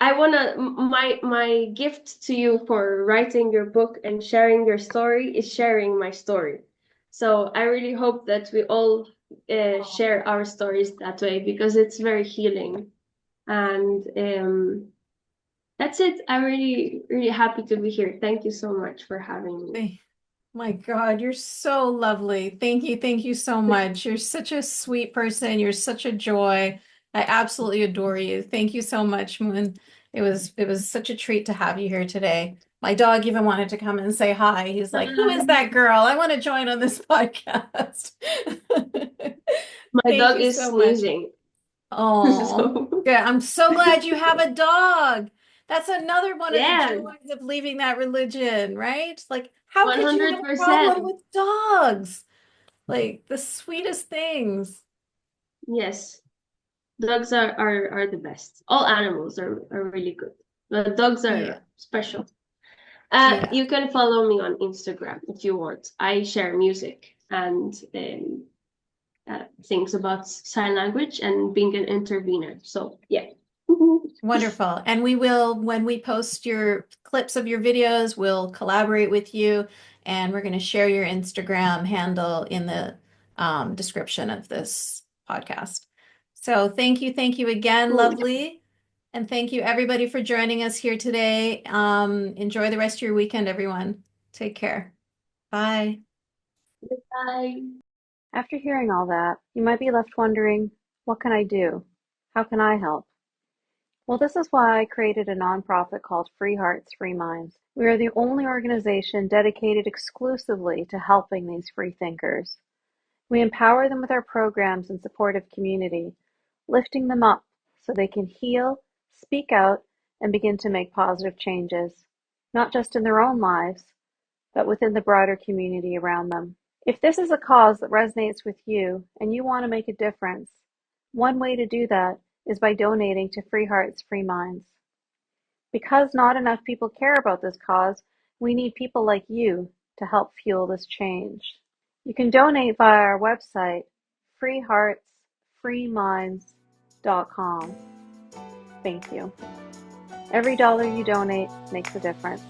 My gift to you for writing your book and sharing your story is sharing my story. So I really hope that we all share our stories that way, because it's very healing. And that's it. I'm really, really happy to be here. Thank you so much for having me. My God, you're so lovely. Thank you. Thank you so much. You're such a sweet person. You're such a joy. I absolutely adore you. Thank you so much, Moon. It was such a treat to have you here today. My dog even wanted to come and say hi. He's like, "Who is that girl? I want to join on this podcast." My dog is so sneezing. Oh, good. I'm so glad you have a dog. That's another one of the joys of leaving that religion, right? Like, how could you have a problem with dogs? Like the sweetest things. Yes. Dogs are the best. All animals are really good, but dogs are special. You can follow me on Instagram if you want. I share music and things about sign language and being an intervener. So yeah. Wonderful. And we will, when we post your clips of your videos, we'll collaborate with you, and we're going to share your Instagram handle in the description of this podcast. So thank you again, lovely. And thank you everybody for joining us here today. Enjoy the rest of your weekend, everyone. Take care. Bye. Bye. After hearing all that, you might be left wondering, what can I do? How can I help? Well, this is why I created a nonprofit called Free Hearts, Free Minds. We are the only organization dedicated exclusively to helping these free thinkers. We empower them with our programs and supportive community, lifting them up so they can heal, speak out, and begin to make positive changes, not just in their own lives, but within the broader community around them. If this is a cause that resonates with you and you want to make a difference, one way to do that is by donating to Free Hearts, Free Minds. Because not enough people care about this cause, we need people like you to help fuel this change. You can donate via our website, freeheartsfreeminds.com. Thank you. Every dollar you donate makes a difference.